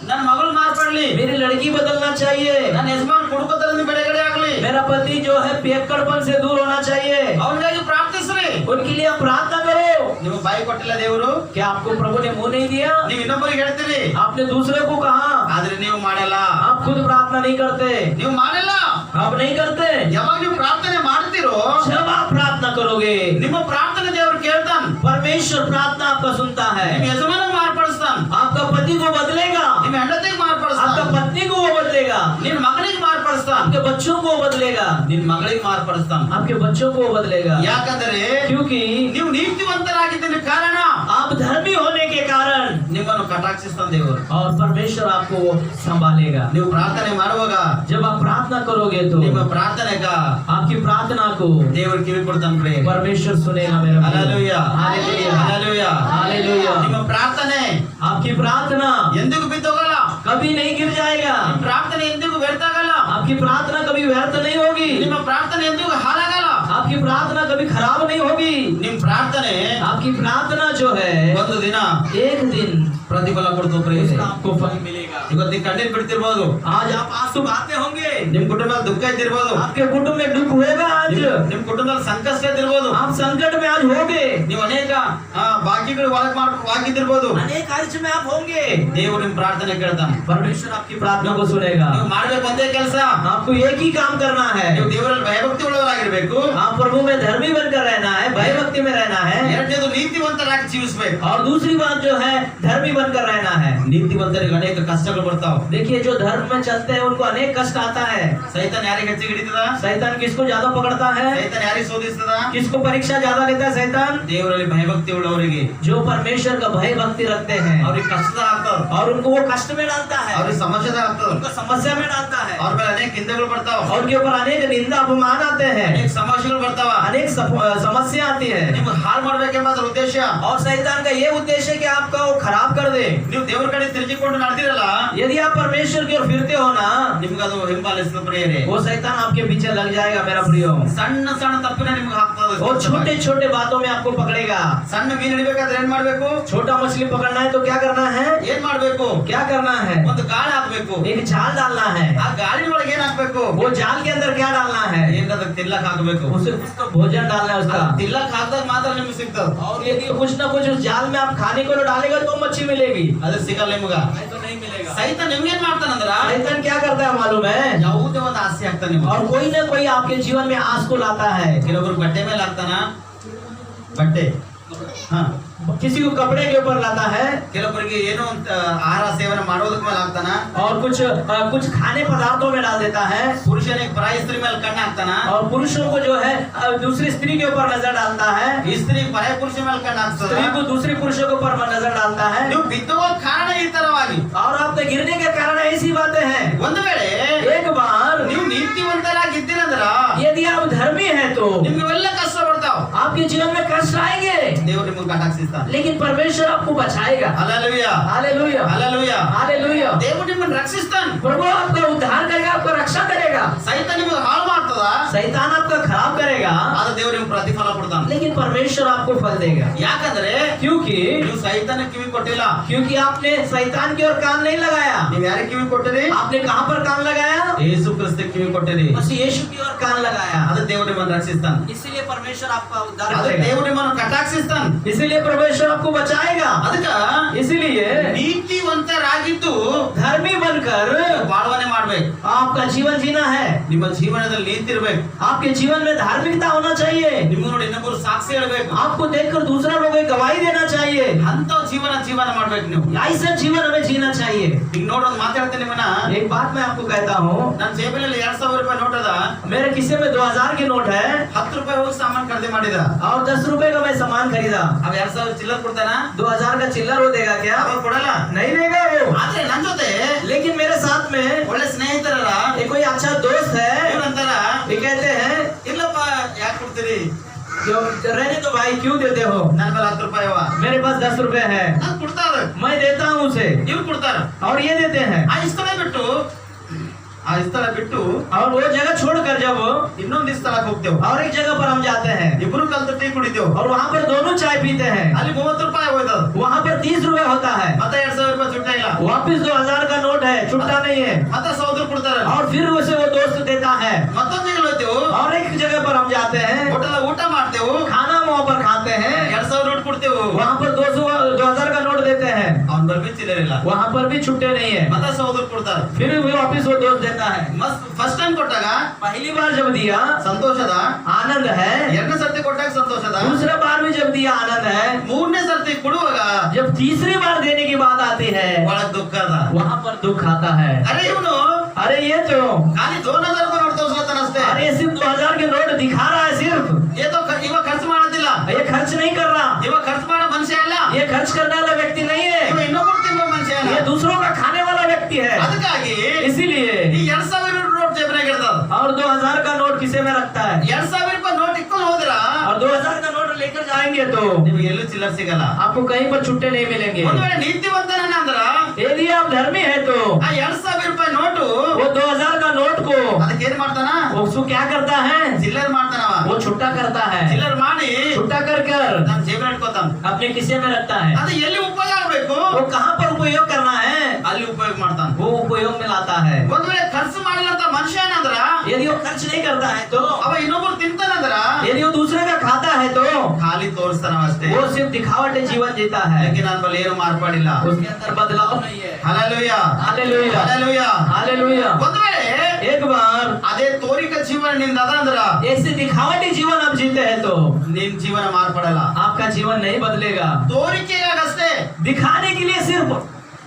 ನನ್ನ ಮಗಳು ಮಾರ್ಪಡ್ಲಿ, मेरी लड़की बदलना चाहिए, ನನ್ನ ಯಜಮಾನ್ ಕುಡುಕತನದಿಂದ ಬಿಡುಗಡೆ ಆಗ್ಲಿ. मेरा पति जो है पियक्कड़पन से दूर होना चाहिए, ಅವನಿಗಾಗಿ ಪ್ರಾರ್ಥಿಸ್ರಿ. उनके लिए आप प्रार्थना करो। ನೀವು ಬಾಯಿ ಕೊಟ್ಟಿಲ್ಲ ದೇವರು, क्या आपको प्रभु ने मुंह नहीं दिया? ನೀವು ಇನ್ನೊಬ್ಬರಿಗೆ ಹೇಳ್ತೀರಿ, आपने दूसरे को कहा, ಆದ್ರೆ ನೀವು ಮಾಡಲ್ಲ. आप खुद प्रार्थना नहीं करते, ನೀವು ಮಾಡಲ್ಲ. आप नहीं करते। ಯಾವಾಗ ನೀವು ಪ್ರಾರ್ಥನೆ ಮಾಡ್ತೀರೋ जब आप प्रार्थना करोगे ನಿಮ್ಮ ಪ್ರಾರ್ಥನೆ ದೇವ್ರು ಕೇಳ್ತಾನ. परमेश्वर प्रार्थना आपका सुनता है। ನಿಮ್ಮ ಯಜಮಾನ ಮಾರ್ಪಡಿಸ್ತಾನ, आपका पति को बदलेगा, ನಿಮ್ಮ ಹೆಂಡತಿಗೆ ಮಾರ್ಪಡಿಸ್ತಾನ, आपका पत्नी को वो बदलेगा, ನಿನ್ನ ಮಗನಿಗೆ ಮಾರ್ಪಡಿಸ್ತಾನ, आपके बच्चों को बदलेगा, ನಿನ್ ಮಗಳಿಗೆ ಮಾರ್ಪಡಿಸ್ತಾನ. आपके बच्चों को बदलेगा, ಯಾಕಂದ್ರೆ क्योंकि ನೀವು ನೀತಿವಂತರಾಗಿದ್ದರ ಕಾರಣ आप धर्मी होने के कारण ನಿಮ್ಮನ್ನು ಕಟಾಕ್ಷಿಸ್ತಾನ ದೇವರು. और परमेश्वर आपको संभालेगा। ನೀವು ಪ್ರಾರ್ಥನೆ ಮಾಡುವಾಗ जब आप प्रार्थना करोगे तो ನಿಮ್ಮ ಪ್ರಾರ್ಥನೆಗ आपकी प्रार्थना को ದೇವರು ಕಿವಿ ಕೊಡ್ತಾನೆ ಪ್ರಿಯ. परमेश्वर सुनेगा मेरा भाई। Hallelujah, hallelujah, hallelujah, hallelujah. ನಿಮ್ಮ ಪ್ರಾರ್ಥನೆ आपकी प्रार्थना ಎಂದಿಗೂ ಬಿದ್ದೋಗಲ್ಲ. कभी नहीं गिर जाएगा, ನಿಮ್ಮ ಪ್ರಾರ್ಥನೆ ಎಂದಿಗೂ ವ್ಯರ್ಥ ಆಗಲ್ಲ. आपकी प्रार्थना कभी व्यर्थ नहीं होगी, ನಿಮ್ಮ ಪ್ರಾರ್ಥನೆ ಎಂದಿಗೂ ಹಾಳಾಗಲ್ಲ. आपकी प्रार्थना कभी खराब नहीं होगी। ನಿಮ್ಮ ಪ್ರಾರ್ಥನೆ आपकी प्रार्थना जो है ಒಂದು ದಿನ एक दिन ಪ್ರತಿಫಲ ಕೊಡ್ತು ಪ್ರಿಯ. उसका आपको फल मिलेगा। ಇವತ್ತು ನೀವು ಕಣ್ಣೀರು ಬಿಡ್ತಿರ್ಬೋದು, आज आप आंसू बहाते होंगे, ನಿಮ್ ಕುಟುಂಬದಲ್ಲಿ ದುಃಖ ಇದ್ದಿರ್ಬೋದು, आपके कुटुंब में दुख होगा, आज ನಿಮ್ ಕುಟುಂಬದಲ್ಲಿ ಸಂಕಷ್ಟ ಇದ್ದಿರ್ಬೋದು, आप संकट में आज होंगे, ನೀವು ಅನೇಕ ಬಾಕಿಗಳು ಆಗಿದ್ದಿರ್ಬೋದು. अनेक कार्य में आप होंगे, ದೇವರು ನಿಮ್ ಪ್ರಾರ್ಥನೆ ಕೇಳ್ತಾನೆ. परमेश्वर आपकी प्रार्थना को सुनेगा। ನೀವು ಮಾಡ್ಬೇಕು ಒಂದೇ ಕೆಲಸ, आपको एक ही काम करना है, ನೀವು ದೇವರಲ್ಲಿ ಭಯಭಕ್ತಿ ಉಳ್ಳವರಾಗಿರ್ಬೇಕು. आप प्रभु में धर्मी बनकर रहना है, भय भक्ति में रहना है, ಎರಡನೇದು ನೀತಿವಂತರಾಗಿ ಜೀವಿಸಬೇಕು. और दूसरी बात जो है धर्मी बनकर रहना है। ನೀತಿವಂತರಿಗೆ ಅನೇಕ ಕಷ್ಟಗಳು ಬರ್ತಾವ. देखिए जो धर्म में चलते हैं उनको अनेक कष्ट आता है। ಸೈತಾನ್ ಯಾರಿಗೆ ಹೆಚ್ಚಿಗೆ ಹಿಡಿತದ? शैतान किसको ज्यादा पकड़ता है, ಸೈತಾನ್ ಯಾರಿಗೆ ಶೋಧಿಸ್ತದ? किसको परीक्षा ज्यादा लेता है शैतान? ದೇವರಲ್ಲಿ ಭಯಭಕ್ತಿ ಉಳ್ಳವರಿಗೆ जो परमेश्वर का भय भक्ति रखते हैं ಅವ್ರಿಗೆ ಕಷ್ಟದ ಆಗ್ತಾವ, और उनको वो कष्ट में डालता है, ಅವ್ರಿಗೆ ಸಮಸ್ಯೆದ ಆಗ್ತಾವ, उनको समस्या में डालता है, ಅವ್ರ ಮೇಲೆ ಅನೇಕ ಹಿಂದೆಗಳು ಬರ್ತಾವ, और उनके ऊपर अनेक निंदा अपमान आते हैं, ಅನೇಕ ಸಮಸ್ಯೆಗಳು ಬರ್ತಾವ. अनेक समस्या आती है। ನಿಮ್ಗೆ ಹಾಳು ಮಾಡ್ಬೇಕೆಂಬ ಅದ್ರ ಉದ್ದೇಶ. और शैतान का ये उद्देश्य है कि आपका वो खराब कर दे। ನೀವು ದೇವರ ಕಡೆ ತಿರುಗಿಕೊಂಡು ನಡೆದಿರಲ್ಲ, यदि आप परमेश्वर की ओर फिरते हो ना, ನಿಮ್ಗೆ ಅದು ಹಿಂಬಾಲಿಸಿದ ಪ್ರಿಯರೇ. वो शैतान आपके पीछे लग जाएगा मेरा प्रियो, ಸಣ್ಣ ಸಣ್ಣ ತಪ್ಪಿನ ನಿಮ್ಗೆ ಹಾಕ್ತದೆ. और छोटे छोटे बातों में आपको पकड़ेगा। ಸಣ್ಣ ಮೀನು ಹಿಡಿಬೇಕಾದ್ರೆ ಏನ್ ಮಾಡ್ಬೇಕು? छोटा मछली पकड़ना है तो क्या करना है, ಏನ್ ಮಾಡ್ಬೇಕು? क्या करना है, ಒಂದು ಗಾಳಿ ಹಾಕ್ಬೇಕು. एक जाल डालना है, ಆ ಗಾಳಿ ಒಳಗೆ ಏನ್ ಹಾಕ್ಬೇಕು? वो जाल के अंदर क्या डालना है, ಏನಾದ್ರು ತಿಲ್ಲಕ್ ಹಾಕ್ಬೇಕು. उसे उसका भोजन डालना है उसका, ತಿಲ್ಲಕ್ ಹಾಕಿದಾಗ ಮಾತ್ರ ನಿಮ್ಗೆ ಸಿಗ್ತದ. और यदि कुछ ना कुछ उस जाल में आप खाने को डालेगा तो मच्छी मिलेगी, ಅದ್ರ ಸಿಗಲ್ಲ ನಿಮ್ಗ. नहीं तो नहीं मिलेगा। ಸೈತಾನ್ ನಿಮ್ಗೆ ಏನ್ ಮಾಡ್ತಾನಂದ್ರ शैतान क्या करता है मालूम है, ಯಾವುದೇ ಒಂದು ಆಸೆ ಆಗ್ತಾನೆ ನಿಮ್ಗೆ. और कोई ना कोई आपके जीवन में आस को लाता है। ಕೆಲವೊಬ್ರು ಬಟ್ಟೆ ಮೇಲೆ ಹಾಕ್ತಾನ, ಬಟ್ಟೆ ಹಾ, किसी को कपड़े के ऊपर लाता है, ಕೆಲವೊಬ್ಬರಿಗೆ ಏನೋ ಅಂತ ಆಹಾರ ಸೇವನೆ ಮಾಡೋದಕ್ಕೆ ಮೇಲೆ ಹಾಕ್ತಾನ. और कुछ खाने पदार्थों में डाल देता है, ಪುರುಷನಿಗೆ ಪರಾಯಿ ಸ್ತ್ರೀ ಮೇಲೆ ಕಣ್ಣು ಹಾಕ್ತಾನ, और पुरुषों को जो है दूसरी स्त्री के ऊपर नजर डालता है, ಈ स्त्री ಪರಾಯಿ ಪುರುಷ ಮೇಲೆ ಕಣ್ಣು ಹಾಕ್ತದ. स्त्री को दूसरे पुरुषों के ऊपर नजर डालता है, ನೀವು ಬಿದ್ದೋಗ ಕಾರಣ ಈ ತರವಾಗಿ. और आपके गिरने के कारण ऐसी बातें हैं। ಒಂದು ವೇಳೆ एक बार ನೀವು ನೀತಿವಂತರಾಗಿದ್ದೀರಂದ್ರ यदि आप धर्मी हैं तो ನಿಮ್ಗೆ ಇವೆಲ್ಲ ಕಷ್ಟ ಬರ್ತಾವ. आपके जीवन में कष्ट आएंगे, ದೇವರು ನಿಮ್ಗೆ ಕಟಾಕ್ಷಿಸ್ತಾನೆ. लेकिन परमेश्वर आपको बचाएगा। Hallelujah, hallelujah, hallelujah. हालेलुया। ದೇವರು ನಿಮ್ಮನ್ನು ರಕ್ಷಿಸ್ತಾನೆ. प्रभु आपका उद्धार करेगा, आपका रक्षा करेगा। ಸೈತಾನ್ ನಿಮಗೆ ಹಾಳು ಮಾಡ್ತದ, शैतान आपका खराब करेगा, ಆದ್ರೆ ದೇವರು ನಿಮ್ಗೆ ಪ್ರತಿಫಲ ಕೊಡ್ತಾನೆ. लेकिन परमेश्वर आपको फल देगा। ಯಾಕಂದ್ರೆ क्योंकि ನೀವು ಸೈತಾನ ಕಿವಿ ಕೊಟ್ಟಿಲ್ಲ. आपने शैतान की ओर कान नहीं लगाया। ನೀವು ಯಾರಿಗೆ ಕಿವಿ ಕೊಟ್ಟಿರಿ? आपने कहां पर कान लगाया? ಯೇಸು ಕ್ರಿಸ್ತಕ್ಕೆ ಕಿವಿ ಕೊಟ್ಟಿರಿ. बस यीशु की ओर कान लगाया। ಅದು ದೇವರು ನಿಮ್ಮನ್ನು ರಕ್ಷಿಸ್ತಾನೆ. इसीलिए परमेश्वर आपका उद्धार ಅದು करेगा, ದೇವರು ನಿಮ್ಮನ್ನು ಕಟಾಕ್ಷಿಸ್ತಾನೆ. इसीलिए परमेश्वर आपको बचाएगा। ಅದಕ್ಕ इसीलिए ನೀತಿವಂತರಾಗಿದ್ದು धर्मी बनकर ಬಾಳ್ವನೆ ಮಾಡ್ಬೇಕು. आपका जीवन जीना है। ನಿಮ್ಮ ಜೀವನದಲ್ಲಿ ನೀತಿ ಇರ್ಬೇಕು. आपके जीवन में धार्मिकता होना चाहिए। ನಿಮ್ಮ ನೋಡಿ ಇನ್ನೊಬ್ಬರು ಸಾಕ್ಷಿ ಹೇಳ್ಬೇಕು. आपको देखकर दूसरा लोग गवाही देना चाहिए। ಅಂತ ಜೀವನ ಮಾಡ್ಬೇಕು ನೀವು. ऐसा जीवन हमें जीना चाहिए। ಈಗ ನೋಡೋದು ಮಾತಾಡ್ತೀನಿ ನಿಮ್ಮನ್ನ. एक बात मैं आपको कहता हूँ, ನನ್ನ ಜೇಬಲ್ಲಿ 2000 ರೂಪಾಯಿ ನೋಟ್ ಅದ. मेरे किस्से में 2000 की नोट है, 10 ರೂಪಾಯಿ ಹೋಗಿ ಸಾಮಾನು ಖರೀದಿ ಮಾಡಿದ. और 10 रुपए का मैं सामान खरीदा। ಅವ 2000 ಚಿಲ್ಲರ್ ಕೊಡ್ತಾನ? 2000 का चिल्लर वो देगा क्या? ಅವ ಕೊಡಲ್ಲ. नहीं देगा वो। ಆದ್ರೆ ನನ್ನ ಜೊತೆ लेकिन मेरे साथ में ಒಳ್ಳೆ ಸ್ನೇಹಿತರಲ್ಲ, ये कोई अच्छा दोस्त है, ಇವ್ರಂತಾರ, ये कहते हैं ಇಲ್ಲಪ್ಪ ಯಾಕೆ ಕೊಡ್ತೀರಿ? जो रहने दो भाई, क्यों देते हो? ನನ್ನ ಮೇಲೆ 10 ರೂಪಾಯಿ ಅವ. मेरे पास 10 रुपए है, ನಾನು ಕೊಡ್ತಾರ, मैं देता हूँ उसे, ಇವ್ರು ಕೊಡ್ತಾರ. और ये देते हैं। ಆ ಸ್ಥಳ ಬಿಟ್ಟು और वो जगह छोड़कर जब ಇನ್ನೊಂದು ಸ್ಥಳಕ್ಕೆ ಹೋಗ್ತೇವೆ, और एक जगह पर हम जाते हैं, ಇಬ್ರು ಕಲ್ತು ಟೀ ಕುಡಿತೇವೆ. और वहाँ पर दोनों चाय पीते हैं, ಅಲ್ಲಿ 30 ರೂಪಾಯಿ ಹೋಯ್ತದ. वहाँ पर 30 रुपए होता है, ಮತ್ತೆ 2000 ರೂಪಾಯಿ ಚುಟ್ಟ ಇಲ್ಲ. वापिस 2000 का नोट है, छुट्टा नहीं है। ಮತ್ತೆ 100 ಕೊಡ್ತಾರ. और फिर उसे वो दोस्त देता है, ಮತ್ತೊಂದು ಜಗಳ ಹೋಗ್ತೇವೆ, और एक जगह पर हम जाते हैं, ಹೋಟೆಲ್ ಊಟ ಮಾಡ್ತೇವೆ, खाना वहाँ पर खाते हैं, 2000 ನೋಟ್ ಕೊಡ್ತೇವೆ, वहाँ पर 2000 का नोट देते हैं, ಅವನ ಬಳಿ ಚಿಲ್ಲರಿಲ್ಲ. वहाँ पर भी छुट्टे नहीं है, ಮತ್ತೆ 100 ಕೊಡ್ತಾರ. फिर भी वापिस वो दोस्त देता है। ಫಸ್ಟ್ ಟೈಮ್ ಕೊಟ್ಟಾಗ पहली बार जब दिया ಸಂತೋಷದ, आनंद है, ಎರಡನೇ ಸರ್ತಿ ಕೊಟ್ಟಾಗ ಸಂತೋಷದ, दूसरा बार भी जब दिया आनंद है, ಮೂರನೇ ಸರ್ತಿ ಕೊಡುವಾಗ जब तीसरी बार देने की बात आती है ಒಳಗ್ ದುಃಖ ಅದ. वहाँ पर दुख आता है। ಅರೆ ಇವನು अरे ये तो ಖಾಲಿ 2000 ರೂಪಾಯಿ ನೋಟ್ ತೋರಿಸ್ಲತ್ತಾನ ಅಷ್ಟೇ. अरे सिर्फ 2000 के नोट दिखा रहा है सिर्फ, ಇವ ಖರ್ಚು ಮಾಡೋದಿಲ್ಲ, ये खर्च नहीं कर रहा, ಇವ ಖರ್ಚು ಮಾಡೋ ಮನುಷ್ಯ ಅಲ್ಲ, ये खर्च करने वाला व्यक्ति नहीं है, ಇವ ಇನ್ನೊಬ್ಬರು ತಿನ್ನೋ ಮನುಷ್ಯ ಅಲ್ಲ. ये दूसरों का खाने वाला व्यक्ति है। ಅದಕ್ಕಾಗಿ इसीलिए ಈ 2000 ನೋಟ್ ಜೇಬನಾಗ ಇರ್ತದ. और 2000 का नोट किसे में रखता है, 2000 ರೂಪಾಯಿ ನೋಟ್ ಇಟ್ಕೊಂಡು ಹೋದ್ರ और 2000 का नोट लेकर जाएंगे तो ನಿಮಗೆ ಎಲ್ಲೂ ಚಿಲ್ಲರ್ ಸಿಗಲ್ಲ. आपको कहीं पर छुट्टे नहीं मिलेंगे। ಒಂದು ವೇಳೆ ನೀತಿವಂತನ ಅಂದ್ರ यदि आप धर्मी है तो ಆ 2000 ರೂಪಾಯಿ ನೋಟು वो 2000 का नोट को ಅದಕ್ಕೆ ಏನ್ ಮಾಡ್ತಾನ, वो उसको क्या करता है, ಚಿಲ್ಲರ್ ಮಾಡ್ತಾನವ. वो छुट्टा करता है, ಚಿಲ್ಲರ್ ಮಾಡಿ छुट्टा कर कर ತನ್ನ ಜೇಬನಾಗ ಇಟ್ಕೋತಾನ. अपने किस्से में रखता है। ಅದು ಎಲ್ಲಿ ಉಪಯೋಗ ಆಗ್ಬೇಕು वो कहाँ पर उपयोग करना है, ಅಲ್ಲಿ ಉಪಯೋಗ ಮಾಡ್ತಾನ. वो उपयोग में लाता है। ಒಂದು ವೇಳೆ ಖರ್ಚು ಮಾಡಿಲ್ಲಂತ ಮನುಷ್ಯ ಏನಂದ್ರ यदि वो खर्च नहीं करता है तो, ಅವ ಇನ್ನೊಬ್ರು ತಿಂತಾನಂದ್ರ यदि वो दूसरे का खाता है तो ಖಾಲಿ ತೋರಿಸ್ತಾನ ಅಷ್ಟೇ. वो सिर्फ दिखावटी जीवन जीता है, ಯಾಕೆ ನನ್ನ ಬಳಿ ಏನು ಮಾರ್ಪಾಡಿಲ್ಲ. उसके अंदर बदलाव नहीं है। Hallelujah, hallelujah, hallelujah. हालेलुया। ಒಂದು ವೇಳೆ एक बार ಅದೇ ತೋರಿಕ ಜೀವನ ನಿಂದ ಅದ ಅಂದ್ರ ऐसे दिखावटी जीवन आप जीते हैं तो ನಿನ್ ಜೀವನ ಮಾರ್ಪಡಲ್ಲ. आपका जीवन नहीं बदलेगा। ತೋರಿಕೆಗಾಗಷ್ಟೇ, दिखाने के लिए, सिर्फ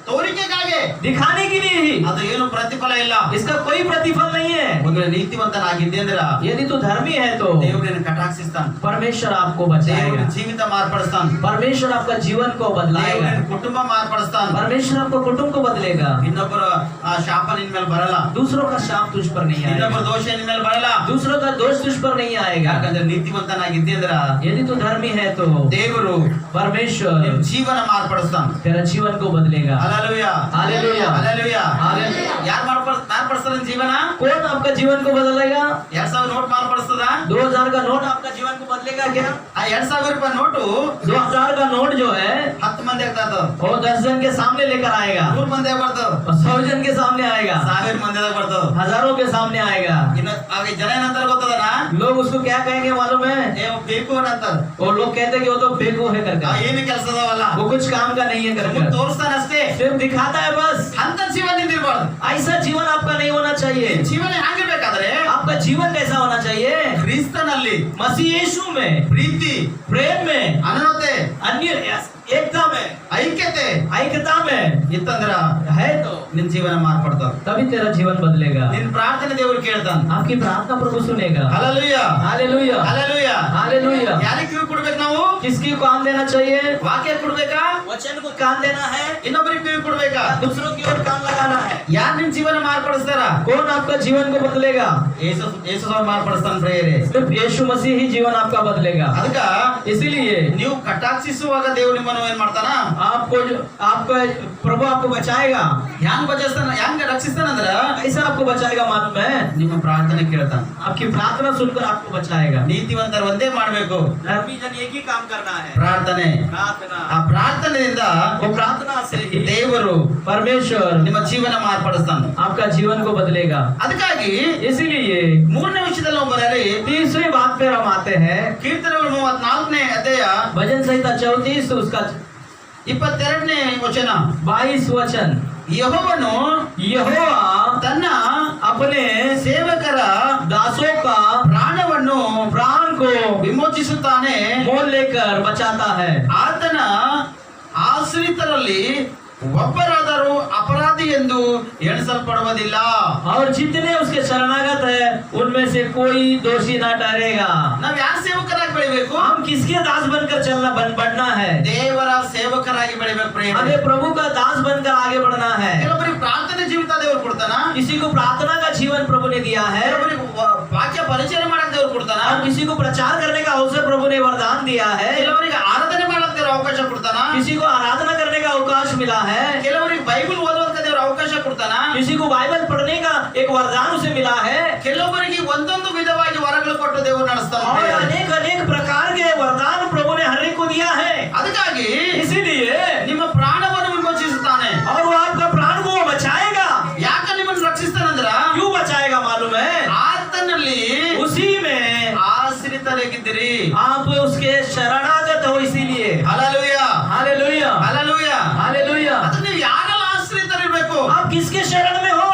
ತೋರಿಕೆಗಾಗಿ, दिखाने के लिए ही, ಅದು ಏನು ಪ್ರತಿಫಲ ಇಲ್ಲ. इसका कोई प्रतिफल नहीं है। ಒಂದು ವೇಳೆ ನೀತಿವಂತನಾಗಿದ್ದೆ ಅಂದ್ರ यदि तू धर्मी है तो ದೇವರು ನಿನ್ನ ಕಟಾಕ್ಷಿಸ್ತಾನ, परमेश्वर आपको ದೇವರು बचाएगा, ನಿನ್ನ ಜೀವಿತ ಮಾರ್ಪಡಿಸ್ತಾನ, परमेश्वर आपका जीवन को ದೇವರು बदलाएगा, ನಿನ್ನ ಕುಟುಂಬ ಮಾರ್ಪಡಿಸ್ತಾನ. परमेश्वर आपको कुटुंब को बदलेगा। ಇನ್ನೊಬ್ಬರ ಶಾಪ ನಿನ್ ಮೇಲೆ ಬರಲ್ಲ, दूसरों का शाप तुझ पर नहीं ಇನ್ನೊಬ್ಬರ आएगा, ದೋಷ ನಿನ್ ಮೇಲೆ ಬರಲ್ಲ. दूसरों का दोष तुझ पर नहीं आएगा। ಯಾಕಂದ್ರೆ ನೀತಿವಂತನಾಗಿದ್ದೆ ಅಂದ್ರ यदि तू धर्मी है तो ದೇವರು परमेश्वर ನಿನ್ನ ಜೀವನ ಮಾರ್ಪಡಿಸ್ತಾನ. तेरा जीवन को बदलेगा। Hallelujah, hallelujah, hallelujah. हालेलुया। ಯಾರು ಮಾರ್ಪಡಿಸ್ತಾರ ನಿನ್ನ ಜೀವನ? कौन आपका जीवन को बदलेगा? 2000 ನೋಟ್ ಮಾರ್ಪಡಿಸ್ತದ? 2000 का नोट आपका जीवन को बदलेगा क्या? ಆ 2000 ರೂಪಾಯಿ ನೋಟು 2000 का नोट जो है 10 ಮಂದಿ ಆಗ್ತದ, वो 10 जन के सामने लेकर आएगा, 100 ಮಂದಿ ಬರ್ತದ, और 100 जन के सामने आएगा, 1000 ಮಂದಿದಾಗ ಬರ್ತದ. हजारों के सामने आएगा। ಇನ್ನು ಆಗ ಜನ ಏನಂತಾರ ಗೊತ್ತದನ? लोग उसको क्या कहेंगे मालूम है? ಏ ಬೇಕು ಅಂತಾರ. वो लोग कहते हैं कि वो तो बेवकूफ है कर कर, ಏನು ಕೆಲಸದವಲ್ಲ, वो कुछ काम का नहीं है कर कर, ತೋರಿಸ್ತಾನ ಅಷ್ಟೇ. सिर्फ दिखाता है बस। ಅಂತ ಜೀವನ ನಿಂದಿರಬಾರ್ದು. ऐसा जीवन आपका नहीं होना चाहिए। ಜೀವನ ಹೆಂಗಿರ್ಬೇಕಾದ್ರೆ आपका जीवन कैसा होना चाहिए? ಕ್ರಿಸ್ತನಲ್ಲಿ मसीह यीशु में, ಪ್ರೀತಿ, प्रेम में, ಅನನ್ಯತೆ, अन्य एकता में, ಐಕ್ಯತೆ ऐक्यता में ಇತ್ತಂದ್ರ है तो ನಿನ್ ಜೀವನ ಮಾರ್ಪಡ್ತಾವ. तभी तेरा जीवन बदलेगा। ನಿನ್ ಪ್ರಾರ್ಥನೆ ದೇವರು ಕೇಳ್ತಾನ. आपकी प्रार्थना प्रभु सुनेगा। Hallelujah, hallelujah, hallelujah. हालेलुया। ಯಾರಿಗೆ ಕಿವಿ ಕೊಡ್ಬೇಕು ನಾವು? किसकी कान देना चाहिए? ವಾಕ್ಯ ಕೊಡ್ಬೇಕಾ? वचन को कान देना है, ಇನ್ನೊಬ್ಬರಿಗೆ ಕಿವಿ ಕೊಡ್ಬೇಕಾ? दूसरों की ओर कान लगाना है। ಯಾರು ನಿನ್ ಜೀವನ ಮಾರ್ಪಡಿಸ್ತಾರ? कौन आपका जीवन को बदलेगा? ಯೇಸು ಸ್ವಾಮಿ ಮಾರ್ಪಡಿಸ್ತಾನ ಪ್ರೇಯರೇ. सिर्फ यीशु मसीह ही जीवन आपका बदलेगा। ಅದಕ್ಕ इसीलिए ನೀವು ಕಟಾಕ್ಷಿಸುವಾಗ ದೇವರು ನಿಮ್ಮನ್ನು ಏನ್ ಮಾಡ್ತಾನ? आपको आपका प्रभु आपको बचाएगा। ಹ್ಯಾಂಗ ಬಚಾಯಿಸ್ತಾನ, ಹ್ಯಾಂಗ ರಕ್ಷಿಸ್ತಾನಂದ್ರ ऐसा आपको बचाएगा मालूम है? ನಿಮ್ಮ ಪ್ರಾರ್ಥನೆ ಕೇಳ್ತಾನ. आपकी प्रार्थना सुनकर आपको बचाएगा। ನೀತಿವಂತರು ಒಂದೇ ಮಾಡ್ಬೇಕು, धर्मी जन एक ही काम करना है, ಪ್ರಾರ್ಥನೆ. प्रार्थना। ಆ ಪ್ರಾರ್ಥನೆಯಿಂದ वो प्रार्थना से ही ದೇವರು परमेश्वर ನಿಮ್ಮ ಜೀವನ ಮಾರ್ಪಡಿಸ್ತಾನ. आपका जीवन को बदलेगा। ಅದಕ್ಕಾಗಿ इसीलिए 3ನೇ ವಿಷಯದಲ್ಲಿ ನಾವು ಬರಲಿ, तीसरी बात पे हम आते हैं, ಕೀರ್ತನೆಗಳು 34ನೇ ಅಧ್ಯಾಯ भजन संहिता 34 उसका 22ನೇ ವಚನ. 22 वचन। ಯೆಹೋವನು यहोवा ತನ್ನ अपने ಸೇವಕರ दासों का ಪ್ರಾಣವನ್ನು प्राण को ವಿಮೋಚಿಸುತ್ತಾನೆ. मोल लेकर बचाता है। ಆತನ ಆಶ್ರಿತರಲ್ಲಿ ಒಬ್ಬರಾದರೂ ಅಪರಾಧಿ ಎಂದು ಎಣಿಸಲ್ಪಡುವುದಿಲ್ಲ. और जितने उसके शरणागत है उनमें से कोई दोषी ना ठहरेगा। ನಾವ್ ಯಾರ ಸೇವಕರಾಗಿ ಬೆಳಿಬೇಕು? हम किसके दास बनकर बढ़ना है? ದೇವರ ಸೇವಕರಾಗಿ ಬೆಳಿಬೇಕು ಪ್ರಿಯ. हमें प्रभु का दास बनकर आगे बढ़ना है। ಕೆಲವರಿಗೆ ಪ್ರಾರ್ಥನೆ ಜೀವಿತ ದೇವರು ಕೊಡ್ತಾನ, किसी को प्रार्थना का जीवन प्रभु ने दिया है, ಕೆಲವರಿಗೆ ವಾಕ್ಯ ಪರಿಚಯ ಮಾಡಕ್ ದೇವರು ಕೊಡ್ತಾನ, और किसी को प्रचार करने का अवसर प्रभु ने वरदान दिया है, ಕೆಲವರಿಗೆ ಆರಾಧನೆ ಮಾಡಕ್ ದೇವರು ಅವಕಾಶ ಕೊಡ್ತಾನ, किसी को आराधना करने का अवकाश मिला है, ಕೆಲವರಿಗೆ ಬೈಬಲ್ ಓದೋದಕ್ಕೆ ದೇವರು ಅವಕಾಶ ಕೊಡ್ತಾನ, किसी को बाइबल पढ़ने का एक वरदान उसे मिला है, ಕೆಲವರಿಗೆ ಒಂದೊಂದು ವಿಧವಾಗಿ ವರಗಳು ಕೊಟ್ಟು ದೇವರು ನಡೆಸ್ತಾನೆ. और अनेक अनेक प्रकार के वरदान प्रभु ने हर एक को दिया है। ಅದಕ್ಕಾಗಿ इसीलिए ನಿಮ್ಮ ಪ್ರಾಣವನ್ನು ವಿಮೋಚಿಸುತ್ತಾನೆ. और वो आपका प्राण को बचाएगा। ಯಾಕೆ ನಿಮ್ಮನ್ನು ರಕ್ಷಿಸ್ತಾನಂದ್ರ क्यों बचाएगा मालूम है? ಆತನಲ್ಲಿ उसी में ಆಶ್ರಿತರಾಗಿದ್ದೀರಿ. आप उसके शरणागत हो, इसीलिए। Hallelujah, hallelujah, hallelujah. हालेलुया। ಅದು ನೀವು ಯಾರೆಲ್ಲ ಆಶ್ರಿತರಿರ್ಬೇಕು? आप किसके शरण में हो?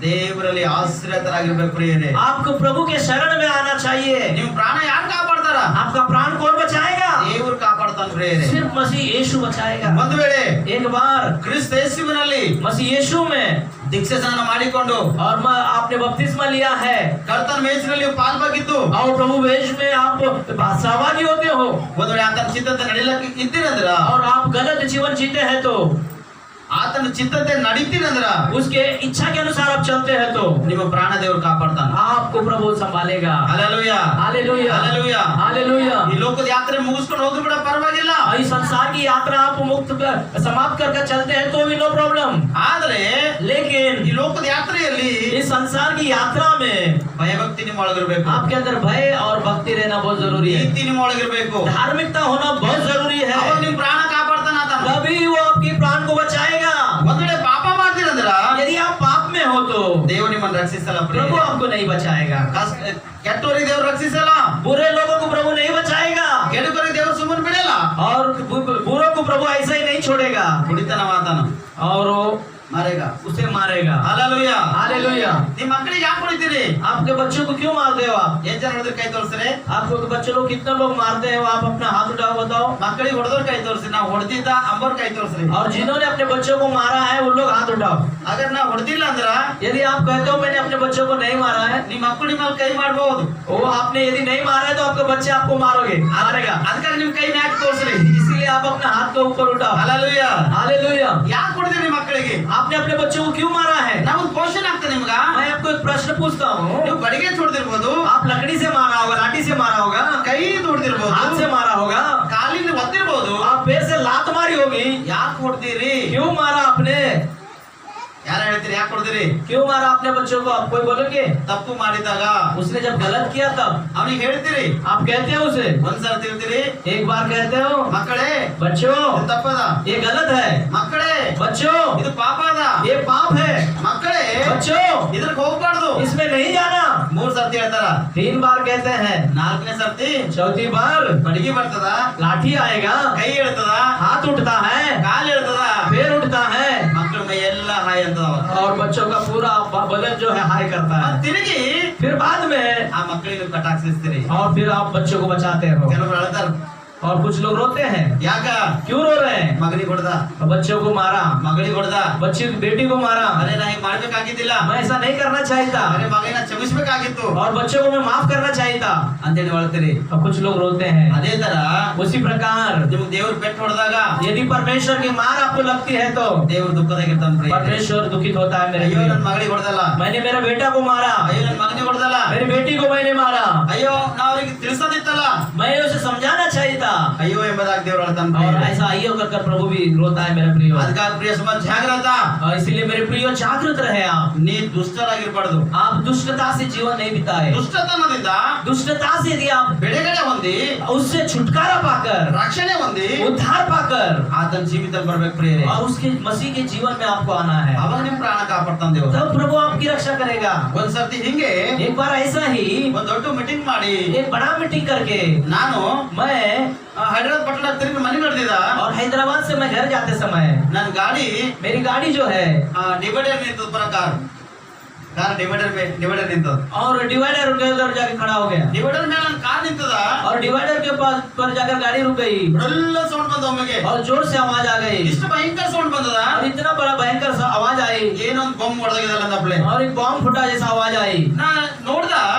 ದೇವರಲ್ಲಿ ಆಶ್ರಿತರಾಗಿರ್ಬೇಕು ಪ್ರಿಯರೇ. आपको प्रभु के शरण में आना चाहिए। ನೀವು ಪ್ರಾಣ ಯಾರು ಕಾಪಾಡ್ತಾರ? आपका प्राण कौन बचाएगा? ದೇವರು ಕಾಪಾಡ್ತಾನ ಪ್ರಿಯರೇ. सिर्फ मसीह यीशु बचाएगा। ಒಂದು ವೇಳೆ एक बार ಕ್ರಿಸ್ತ ಯೇಸುವಿನಲ್ಲಿ मसीह यीशु में ದೀಕ್ಷೆ ಸ್ನಾನ ಮಾಡಿಕೊಂಡು और आपने बपतिस्मा लिया है ಕರ್ತನ ಮೇಜಿನಲ್ಲಿ ಪಾಲ್ಭಾಗಿದ್ದು और प्रभु वेश में आप सहभागी होते हो ಒಂದು ವೇಳೆ ಆತನ ಚಿತ್ತತೆ ನಡಿಲಕ್ಕೆ ಇದ್ದೀರಂದ್ರ और आप गलत जीवन जीते हैं तो ಆತನ ಚಿತ್ತತೆ ನಡೀತೀರಂದ್ರ उसके इच्छा के अनुसार आप चलते हैं तो ನಿಮ್ಮ ಪ್ರಾಣ ದೇವರು ಕಾಪಾಡ್ತಾನ. आपको प्रभु संभालेगा। Hallelujah hallelujah hallelujah. हालेलुया। ಈ ಲೋಕದ ಯಾತ್ರೆ ಮುಗಿಸ್ಕೊಂಡು ಹೋದ್ರು ಕೂಡ ಪರವಾಗಿಲ್ಲ. इस संसार की यात्रा आप समाप्त करके चलते हैं तो भी नो प्रॉब्लम, ಆದ್ರೆ लेकिन ಈ ಲೋಕದ ಯಾತ್ರೆಯಲ್ಲಿ इस संसार की यात्रा में ಭಯಭಕ್ತಿ ನಿಮ್ಮ ಒಳಗಿರ್ಬೇಕು. आपके अंदर भय और भक्ति रहना बहुत जरूरी है। ನೀತಿ ನಿಮ್ಮ ಒಳಗಿರ್ಬೇಕು. धार्मिकता होना बहुत जरूरी है, ಅವಾಗ ನಿಮ್ ಪ್ರಾಣ ಕಾಪಾಡ್ತಾನ ಆತನ. तभी वो आपकी प्राण को बचाएगा। ಒಂದ್ ವೇಳೆ ಪಾಪ ಮಾಡ್ತೀರಂದ್ರ यदि आप पाप में हो तो ದೇವರು ನಿಮ್ಮನ್ನು ರಕ್ಷಿಸಲ್ಲ. प्रभु आपको नहीं बचाएगा। ಕೆಟ್ಟವರಿಗೆ ದೇವರು ರಕ್ಷಿಸಲ್ಲ. बुरे लोगों को प्रभु नहीं बचाएगा ಕೆಡುಕರಿಗೆ ದೇವರು ಸುಮ್ಮನೆ ಬಿಡಲ್ಲ. और बुरों को प्रभु ऐसा ही नहीं छोड़ेगा ಕುಡಿತನ ಮಾತನ और वो ಮಾರೇಗ. उसे मारेगा। ಹಲ್ಲೆಲೂಯಾ. हालेलुया। ನಿಮ್ ಮಕ್ಕಳಿಗೆ ಯಾಕೆ ಕುಡಿತೀರಿ? आपके बच्चों को क्यों मारते हो आप? ಏನ್ ಜನ ಹೊಡೆದ್ರೆ ಕೈ ತೋರಿಸ್ರಿ. आपको बच्चे लोग कितने लोग मारते हैं? आप अपना हाथ उठाओ बताओ। ಮಕ್ಕಳಿಗೆ ಹೊಡೆದವ್ರ ಕೈ ತೋರಿಸ್ರಿ. ನಾವು ಹೊಡೆದಿದ್ದ ಅಂಬೋರ್ कई तोर्स्री. और जिन्होंने अपने बच्चों को मारा है उन लोग हाथ उठाओ। अगर ना ಹೊಡೆದಿಲ್ಲ ಅಂದ್ರ यदि आप कहते हो मैंने अपने बच्चों को नहीं मारा है, ನಿಮ್ಮ ಮಕ್ಕಳು ನಿಮ್ಮ ಮೇಲೆ ಕೈ ಮಾಡಬಹುದು. वो आपने यदि नहीं मारा है तो आपके बच्चे आपको मारोगे, मारेगा। ಅದಕ್ಕಾಗಿ ನಿಮ್ಮ ಕೈ ಮ್ಯಾಕ್ ತೋರಿಸ್ರಿ. इसीलिए आप अपने हाथ को ऊपर उठाओ। ಹಲ್ಲೆಲೂಯಾ. हालेलुया। ಯಾಕೆ ಹೊಡೆದಿರಿ ಮಕ್ಕಳಿಗೆ? आपने अपने बच्चों को क्यों मारा है? ನಮಗೆ ಕ್ವಶ್ಚನ್ ಆಗ್ತದೆ ನಿಮ್ಗ. मैं आपको एक प्रश्न पूछता हूँ। ನೀವು ಬಡಿಗೆ ಹೊಡೆದಿರಬಹುದು, आप लकड़ी से मारा होगा, लाठी से मारा होगा, ಕೈ ಹೊಡೆದಿರಬಹುದು, हाथ से मारा होगा, ಕಾಲಿಂದ ಒತ್ತಿರಬಹುದು. आप पैर से लात मारी होगी। ಯಾಕೆ ಹೊಡೆದಿರಿ? क्यों मारा आपने? ಯಾರು ಹೇಳ್ತೀರಿ ಯಾಕೆ ಹೊಡೆದಿರಿ? क्यों मारा अपने बच्चों को? आप कोई बोलोगे? ತಪ್ಪು ಮಾಡಿದಾಗ उसने जब गलत किया तब ಅವನಿಗೆ ಹೇಳ್ತೀರಿ. आप कहते हो उसे? ಒಂದ್ಸಲ ತಿಳ್ತೀರಿ, एक बार कहते हो ಮಕ್ಕಳೇ बच्चों ಇದು ತಪ್ಪದ, ये गलत है, ಮಕ್ಕಳೇ बच्चों ಇದು ಪಾಪ ಅದ, ये पाप है, ಮಕ್ಕಳೇ बच्चों ಇದ್ರಕ್ಕೆ ಹೋಗ್ಬಾರ್ದು. इसमें नहीं जाना। 3 ಸರ್ತಿ ಹೇಳ್ತಾರ. 3 बार कहते हैं, 4ನೇ ಸರ್ತಿ चौथी बार ಬಡಿಗೆ ಬರ್ತದ, लाठी आएगा, ಕೈ ಹೇಳ್ತದ, हाथ उठता है, ಕಾಲು ಹೇಳ್ತದ, पैर उठता है ಮಕ್ಕಳ ಮೈ ಎಲ್ಲ ಹಾಯ್ ಅಂತದ. और बच्चों का पूरा बदन जो है हाय करता है। ತಿರುಗಿ फिर बाद में ಆ ಮಕ್ಕಳಿಗೆ ಕಟಾಕ್ಷಿಸ್ತೀರಿ. और फिर आप बच्चों को बचाते हो। ಕೆಲವರು ಅಳ್ತಾರ. और कुछ लोग रोते हैं, ಯಾಕ? क्यों रो रहे हैं? ಮಗನಿಗೆ ಹೊಡೆದ, बच्चों को मारा, ಮಗಳಿಗೆ ಹೊಡೆದ, बच्ची की बेटी को मारा, ಅರೆ ನಾ ಹಿಂಗ್ ಮಾಡ್ಬೇಕಾಗಿದ್ದಿಲ್ಲ, मैं ऐसा नहीं करना चाहता, ಅರೆ ಮಗನ ಕ್ಷಮಿಸ್ಬೇಕಾಗಿತ್ತು और बच्चों को मैं माफ करना चाहता, ಅಂತೇಳಿ ಹೇಳ್ತೀರಿ. और कुछ लोग रोते हैं। ಅದೇ ತರ उसी प्रकार ನಿಮ್ಗೆ ದೇವ್ರು ಪೆಟ್ಟು ಹೊಡೆದಾಗ यदि परमेश्वर की मार आपको लगती है तो ದೇವ್ರು ದುಃಖದಾಗಿರ್ತಾನ್ರಿ. परमेश्वर दुखित होता है। मेरे ಅಯ್ಯೋ प्रिय, ನನ್ ಮಗಳಿಗೆ ಹೊಡೆದಲ್ಲ, मैंने मेरा बेटा को मारा, ಅಯ್ಯೋ ನನ್ ಮಗನಿಗೆ ಹೊಡೆದಲ್ಲ, मेरी बेटी को मैंने मारा, ಅಯ್ಯೋ ನಾ ಅವ್ರಿಗೆ ತಿಳಿಸೋದಿತ್ತಲ್ಲ, मैं उसे समझाना चाहता, ಅಯ್ಯೋ ಎಂಬುದಾಗಿ ದೇವ್ರು ಹೇಳ್ತಾನ್ರಿ. और ऐसा आइयो कर प्रभु भी रोता है। मेरे प्रिय, ಅದಕ್ಕಾಗಿ ಪ್ರಿಯ ಸಮಾಜ ಜಾಗ್ರತ. और इसीलिए मेरे प्रिय जागृत रहे आप। ನೀ ದುಷ್ಟರಾಗಿರ್ಬಾರ್ದು. आप दुष्टता से जीवन नहीं बिताए। ದುಷ್ಟತನದಿಂದ दुष्टता से यदि आप ಬಿಡುಗಡೆ ಹೊಂದಿ, उससे छुटकारा पाकर, ರಕ್ಷಣೆ ಹೊಂದಿ उद्धार पाकर, ಆತನ ಜೀವಿತದಲ್ಲಿ ಬರ್ಬೇಕು ಪ್ರಿಯರೇ. और उसके मसीह के जीवन में आपको आना है, ಅವಾಗ ನಿಮ್ ಪ್ರಾಣ ಕಾಪಾಡ್ತಾನ ದೇವ್ರು. तब प्रभु आपकी रक्षा करेगा। ಒಂದ್ಸರ್ತಿ ಹಿಂಗೆ एक बार ऐसा ही ಒಂದ್ ದೊಡ್ಡ ಮೀಟಿಂಗ್ ಮಾಡಿ एक बड़ा मीटिंग करके ನಾನು मैं ಹೈದರಾಬಾದ್ ಪಟ್ಟಣ ತಿರುಗಿ ಮನೆ ನಡೆದಿದ. और हैदराबाद से मैं घर जाते समय ನನ್ನ ಗಾಡಿ मेरी गाड़ी जो है ಡಿವೈಡರ್ ನಿಂತದ ಪರ कार डिवाइडर निंतದ. और डिवाइडर के उधर जाके खड़ा हो गया, डिवाइडर ಮೇಲೆ ನನ್ನ ಕಾರ್ ನಿಂತದ. और डिवाइडर के पास पर जाकर गाड़ी रुक गई, ಎಲ್ಲ ಸೌಂಡ್ ಬಂದ ಒಮ್ಮೆಗೆ. और जोर से आवाज आ गई, ಇಷ್ಟು ಭಯಂಕರ ಸೌಂಡ್ ಬಂದದ. और इतना बड़ा भयंकर सा आवाज आई, ಏನೊಂದು ಬಾಂಬ್ ಹೊಡೆದಾಗಿದಲ್ಲ ಅಂದಪ್ಲೆ. और एक बॉम्ब फूटा जैसा आवाज आई। ನಾ ನೋಡ್ದ,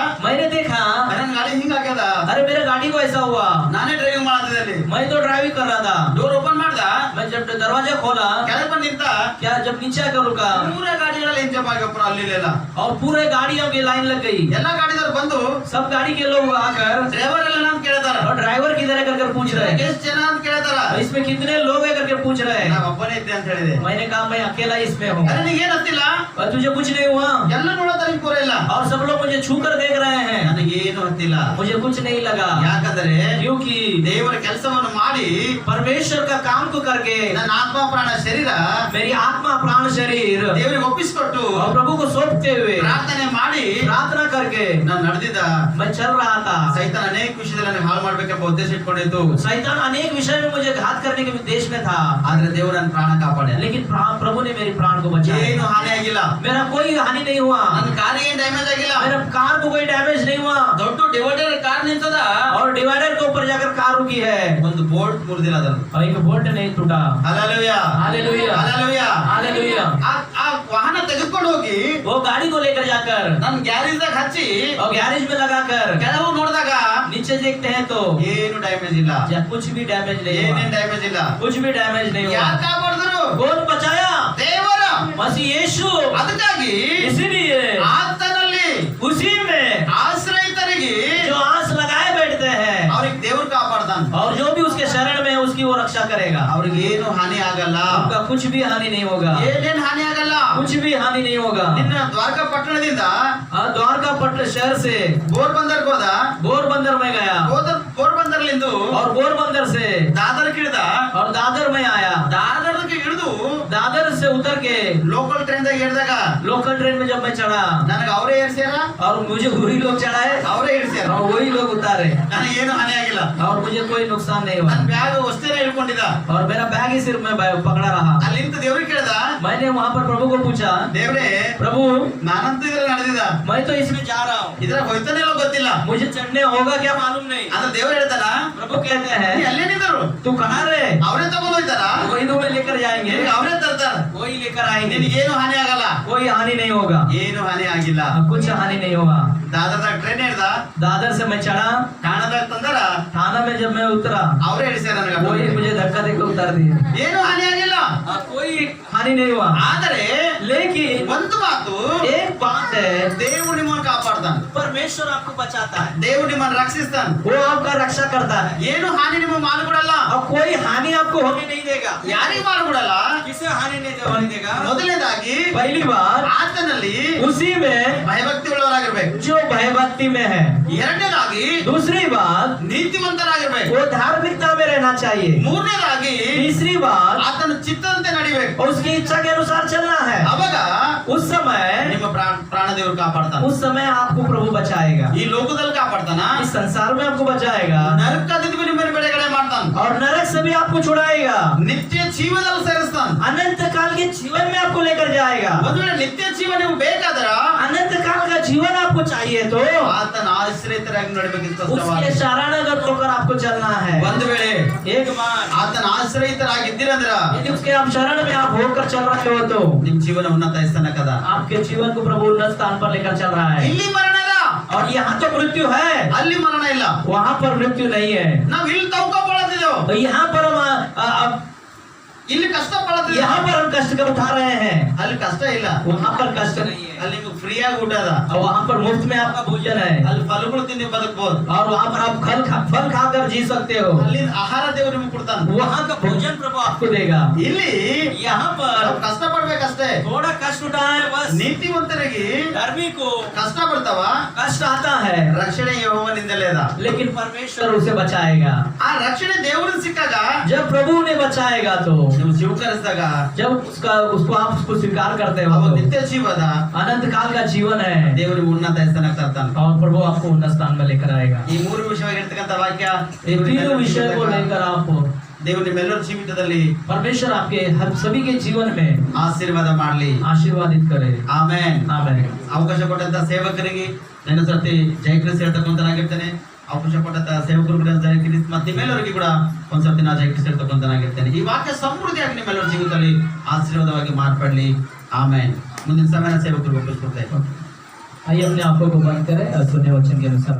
मैंने देखा ನನ್ನ ಗಾಡಿ ಹಿಂಗ ಆಗ್ಯದ. अरे मेरे गाड़ी को ऐसा हुआ, ನಾನೇ ಡ್ರೈವಿಂಗ್ ಮಾಡ್ತಿದ್ದೆ ಅಲ್ಲಿ. मैं तो ड्राइविंग कर रहा था, ಡೋರ್ ಓಪನ್ ಮಾಡ್ದ, मैं जब दरवाजा खोला, ಕೆಳಗೆ ಬಂದು ನಿಂತ, क्या जब नीचे आकर रुका, ಪೂರ ಗಾಡಿಗಳಲ್ಲಿ ಎಂಜಾಯ್ ಆಗ್ಯಪ್ಪ ಅಲ್ಲಿ ಇಲ್ಲ. और पूरे गाड़ियों की लाइन लग गई, ಎಲ್ಲ ಗಾಡಿದವ್ರು ಬಂದು सब गाड़ी के लोग आकर ಡ್ರೈವರ್ ಎಲ್ಲ ನಾನು ಕೇಳ್ತಾರ, और ड्राइवर किधर है करके पूछ रहे हैं, ಎಷ್ಟು ಜನ ಅಂತ ಕೇಳ್ತಾರ. इसमें कितने लोग है करके पूछ रहे ನಾ हैं। ಒಬ್ಬನೇ ಇದ್ದೆ ಅಂತ ಹೇಳಿದೆ. मैंने कहा मैं अकेला इसमें हूँ। ಅರೆ ನಿನಗೆ ಏನು ಹತ್ತಿಲ್ಲ, और तुझे कुछ नहीं हुआ, ಎಲ್ಲ ನೋಡೋದಕ್ಕೆ ಪೂರ ಇಲ್ಲ. और सब लोग मुझे छू कर देख रहे हैं, ನನಗೇನು ಹತ್ತಿಲ್ಲ. मुझे कुछ नहीं लगा, ಯಾಕಂದ್ರೆ क्योंकि ದೇವರ ಕೆಲಸವನ್ನು ಮಾಡಿ परमेश्वर का काम को करके ನನ್ನ ಆತ್ಮ ಪ್ರಾಣ ಶರೀರ मेरी आत्मा प्राण शरीर ದೇವರಿಗೆ ಒಪ್ಪಿಸಿಕೊಟ್ಟು और प्रभु को सौंपते हुए ಪ್ರಾರ್ಥನೆ ಮಾಡಿ प्रार्थना करके ನಾನು ನಡೆದಿದ್ದ. मैं चल रहा था। ಸೈತಾನ ಅನೇಕ ವಿಷಯದಲ್ಲಿ ನನಗೆ ಹಾಳು ಮಾಡ್ಬೇಕೆಂಬ ಉದ್ದೇಶ ಇಟ್ಕೊಂಡಿತ್ತು. शैतान अनेक विषय में मुझे घात करने के उद्देश्य में था, ಆದ್ರೆ ದೇವರು ನನ್ನ ಪ್ರಾಣ ಕಾಪಾಡ. लेकिन प्रभु ने मेरे प्राण को बचाया, ಏನು ಹಾನಿ ಆಗಿಲ್ಲ. मेरा कोई हानि नहीं हुआ, ನನ್ನ ಕಾರಿಗೆ ಏನು ಡ್ಯಾಮೇಜ್ ಆಗಿಲ್ಲ. मेरा कार को कोई डैमेज नहीं हुआ, ದೊಡ್ಡ ಡಿವೈಡರ್ ಕಾರ್ ನಿಂತದ, और डिवाइडर के ऊपर जाकर कार रुकी है, ಒಂದು ಬೋರ್ಡ್ ಮುರಿದಿಲ್ಲ ಅದರ. और एक बोल्ट नहीं टूटा। Hallelujah hallelujah hallelujah. हालेलुया। ಆ ವಾಹನ ತೆಗೆದುಕೊಂಡು ಹೋಗಿ वो गाड़ी को लेकर जाकर ನಮ್ ಗ್ಯಾರೇಜ್ ದಾಗ ಹಚ್ಚಿ और गैरेज में लगाकर ಕೆಳಗೆ ನೋಡಿದಾಗ नीचे देखते हैं तो ಏನು ಡ್ಯಾಮೇಜ್ ಇಲ್ಲ, कुछ भी डैमेज नहीं हुआ, ಏನೇನ್ ಡ್ಯಾಮೇಜ್ ಇಲ್ಲ. कुछ भी डैमेज नहीं हुआ। ಯಾರು ಕಾಪಾಡಿದ್ರು? कौन बचाया? ದೇವರ. मसीह यीशु। ಅದಕ್ಕಾಗಿ इसीलिए ಆತನಲ್ಲಿ उसी में ಆಶ್ರಯಿತರಿಗೆ जो आस लगाए बैठते हैं ಅವ್ರಿಗೆ ದೇವ್ರು ಕಾಪಾಡ್ತಾನ. और जो भी उसके शरण में है उसकी वो रक्षा करेगा। ಅವ್ರಿಗೆ ಏನು ಹಾನಿ ಆಗಲ್ಲ, आपका कुछ भी हानि नहीं होगा, ಏನೇನ್ ಹಾನಿ ಆಗಲ್ಲ. कुछ भी हानि नहीं होगा। ನಿನ್ನ ದ್ವಾರಕಾ ಪಟ್ಟಣದಿಂದ द्वारका पट्टन शहर से ಬೋರ್ಬಂದರ್ ಹೋದ, पोरबंदर में गया ಬೋರ್ಬಂದರ್ಲಿಂದು और पोरबंदर से ದಾದರ್ ಇಳಿದ, और दादर में आया। ದಾದರ್ಗೆ ಇಳಿದು दादर से उतर के ಲೋಕಲ್ ಟ್ರೈನ್ ದಾಗ ಇಳಿದಾಗ लोकल ट्रेन में जब मैं चढ़ा ನನಗೆ ಅವರೇ ಏರ್ಸ್ಯಾರ, और मुझे वही लोग चढ़ाए ಅವರೇ ಇಳಿಸ್ಯಾರ. और वही लोग उतारे ನನಗೆ ಏನು ಹಾನಿ ಆಗಿಲ್ಲ. और मुझे कोई नुकसान नहीं हुआ ನನ್ನ ಬ್ಯಾಗ್ ವಸ್ತುನ ಇಳ್ಕೊಂಡಿದ್ದ. और मेरा बैग ही सिर्फ मैं पकड़ा रहा। ಅಲ್ಲಿ ನಿಂತು ದೇವ್ರಿಗೆ ಕೇಳ್ದ, मैंने वहाँ पर प्रभु को पूछा, ದೇವ್ರೇ प्रभु ನಾನಂತೂ ಇದ್ರಲ್ಲಿ ನಡೆದಿದ್ದ, मैं तो इसमें जा रहा हूँ, ಇದ್ರ ಹೋಯ್ತಾನೆ ಇಲ್ಲೋ ಗೊತ್ತಿಲ್ಲ. मुझे चढ़ने होगा क्या मालूम नहीं। ಅದ್ರ ದೇವ್ರು ಹೇಳ್ತಾನ, प्रभु कहते ನೀ हैं ಅಲ್ಲೇನಿದ್ರು तू कहाँ रे? ಅವರೇ ತಗೊಂಡ್ ಹೋಯ್ತಾರ, वही तुम्हें लेकर जाएंगे, ಅವರೇ ತರ್ತಾರ, वही लेकर आएंगे, ನಿನಗೇನು ಹಾನಿ ಆಗಲ್ಲ. कोई हानि नहीं होगा, ಏನು ಹಾನಿ ಆಗಿಲ್ಲ. कुछ हानि नहीं होगा। ದಾದರ್ದಾಗ ಟ್ರೈನ್ ಹಿಡ್ದ, दादर से मैं चढ़ा, ಠಾಣದಾಗ ತಂದರ थाना में जब मैं उतरा ಅವರೇ ಇಳಿಸ್ಯಾರ वही ನನಗೆ. मुझे धक्का देकर उतार दिए। ಏನು ಹಾನಿ ಆಗಿಲ್ಲ. कोई हानि नहीं हुआ। ಆದರೆ लेकिन ಒಂದು ಮಾತು, एक बात है, ದೇವ್ರು ನಿಮ್ಮನ್ನು ಕಾಪಾಡ್ತಾನ, परमेश्वर आपको बचाता है, ದೇವ್ರು ನಿಮ್ಮನ್ನು ರಕ್ಷಿಸ್ತಾನ. वो आपका रक्षा करता है ಏನು ಹಾನಿ ನಿಮಗೆ ಮಾಡಿಬಿಡಲ್ಲ, और कोई हानि आपको होने नहीं देगा। ಯಾರಿಗೂ ಮಾಡಿಬಿಡಲ್ಲ. किसे हानि नहीं होने देगा? ಮೊದಲನೇದಾಗಿ पहली बात ಆತನಲ್ಲಿ उसी में ಭಯಭಕ್ತಿ ಉಳ್ಳವರಾಗಿರ್ಬೇಕು. जो भयभक्ति में है। ಎರಡನೇದಾಗಿ दूसरी बात ನೀತಿವಂತರಾಗಿರ್ಬೇಕು. वो धार्मिकता में रहना चाहिए। ಮೂರನೇದಾಗಿ तीसरी बात ಆತನ ಚಿತ್ತದಂತೆ ನಡಿಬೇಕು. उसकी इच्छा के अनुसार चलना है। ಅವಾಗ उस समय ನಿಮ್ಮ ಪ್ರಾಣ ದೇವರು ಕಾಪಾಡ್ತಾನ. उस समय आपको प्रभु बचाएगा, ಈ ಲೋಕದಲ್ಲಿ ಕಾಪಾಡ್ತಾನ, इस संसार में आपको बचाएगा ನರಕದಿಂದ ನಿಮ್ಮನ್ನು ಬಿಡುಗಡೆ ಮಾಡ್ತಾನ, और नरक से भी आपको छुड़ाएगा, ನಿತ್ಯ ಜೀವನದಲ್ಲಿ ಸೇರಿಸ್ತಾನ. अनंत काल के जीवन में आपको लेकर जाएगा। ಒಂದು ವೇಳೆ ನಿತ್ಯ ಜೀವನ ನೀವು ಬೇಕಾದ್ರ अनंत काल का जीवन आपको चाहिए तो ಆತನ ಆಶ್ರಯಿತರಾಗಿ ನಡಬೇಕಿತ್ತು. उसके शरणागत होकर आपको चलना है। ಒಂದು ವೇಳೆ एक बार ಆತನ ಆಶ್ರಯಿತರಾಗಿದ್ದೀರಂದ್ರ यदि उसके आप शरण में आप होकर चल रहे हो तो ನಿಮ್ ಜೀವನ ಉನ್ನತ ಸ್ಥಾನಕ್ಕದ. आपके जीवन को प्रभु उन्नत स्थान पर लेकर चल रहा है। ಇಲ್ಲಿ ಮರಣ ಇಲ್ಲ, और यहाँ तो मृत्यु है, ಅಲ್ಲಿ ಮರಣ ಇಲ್ಲ. वहाँ पर मृत्यु नहीं है। ನಾವ್ ಇಲ್ಲಿ ತೌಕಪಡತಿದ್ದೇವೆ, तो यहाँ पर हम ಇಲ್ಲಿ ಕಷ್ಟ ಪಡತಿದ್ದೇವೆ, यहाँ पर हम कष्ट कर उठा रहे हैं, ಅಲ್ಲಿ ಕಷ್ಟ ಇಲ್ಲ. वहाँ पर कष्ट नहीं है। ಅಲ್ಲಿ ನಿಮ್ಗೆ ಫ್ರೀ ಆಗಿ ಊಟ ಅದ, और वहाँ पर मुफ्त में आपका भोजन है, ಅಲ್ಲಿ ಫಲಗಳು ತಿಂದು ಬದುಕಬಹುದು. और वहाँ पर आप फल खाकर जी सकते हो। ಅಲ್ಲಿ ಆಹಾರ ದೇವರು ನಿಮ್ಗೆ ಕೊಡ್ತಾನ. वहाँ का भोजन प्रभु आपको देगा। ಇಲ್ಲಿ यहाँ पर ನಾವ್ ಕಷ್ಟ ಪಡ್ಬೇಕಷ್ಟೇ. थोड़ा कष्ट उठाना है बस। ನೀತಿವಂತರಿಗೆ धर्मी को ಕಷ್ಟ ಬರ್ತಾವ, कष्ट आता है, ರಕ್ಷಣೆ ಯೆಹೋವನಿಂದಲೇ ಅದ. लेकिन परमेश्वर उसे बचाएगा। ಆ ರಕ್ಷಣೆ ದೇವರಿಂದ ಸಿಕ್ಕಾಗ, जब प्रभु ने बचाएगा तो ನೀವು ಸ್ವೀಕರಿಸಿದಾಗ जब उसको आप उसको स्वीकार करते हो ಅವ तो ನಿತ್ಯ ಜೀವದ अनंत काल का जीवन है, ದೇವರು ಉನ್ನತ ಸ್ಥಾನಕ್ಕೆ ತರ್ತಾನ. और प्रभु आपको उन्नत स्थान में लेकर आएगा। ಈ ಮೂರು ವಿಷಯವಾಗಿರ್ತಕ್ಕಂಥ ವಾಕ್ಯ ये तीनों विषय को लेकर आप ದೇವರು ನಿಮ್ಮೆಲ್ಲರ ಜೀವಿತದಲ್ಲಿ परमेश्वर आपके हर सभी के जीवन में ಆಶೀರ್ವಾದ ಮಾಡ್ಲಿ. आशीर्वादित करे। ಆಮೆನ್. आमेन। ಅವಕಾಶ ಕೊಟ್ಟಂತ ಸೇವಕರಿಗೆ ನನ್ನ ಸರ್ತಿ ಜಯಕೃಷಿ ಹೇಳ್ತಕ್ಕಂತನಾಗಿರ್ತೇನೆ. ಅವಕಾಶ ಕೊಟ್ಟಂತ ಸೇವಕರು ಜಯಕೃಷಿ ಮತ್ತೆ ನಿಮ್ಮೆಲ್ಲರಿಗೂ ಕೂಡ ಒಂದ್ಸರ್ತಿ ನಾ ಜಯಕೃಷಿ ಹೇಳ್ತಕ್ಕಂತನಾಗಿರ್ತೇನೆ. ಈ ವಾಕ್ಯ ಸಮೃದ್ಧಿಯಾಗಿ ನಿಮ್ಮೆಲ್ಲರ ಜೀವಿತದಲ್ಲಿ ಆಶೀರ್ವಾದವಾಗಿ ಮಾರ್ಪಡ್ಲಿ. ಆಮೇನ್. ಮುಂದಿನ ಸಮಯ ಸೇವಕರು ಒಪ್ಪಿಸ್ಕೊಡ್ತೇವೆ. आइए अपने आंखों को बंद करें और सुने वचन के अनुसार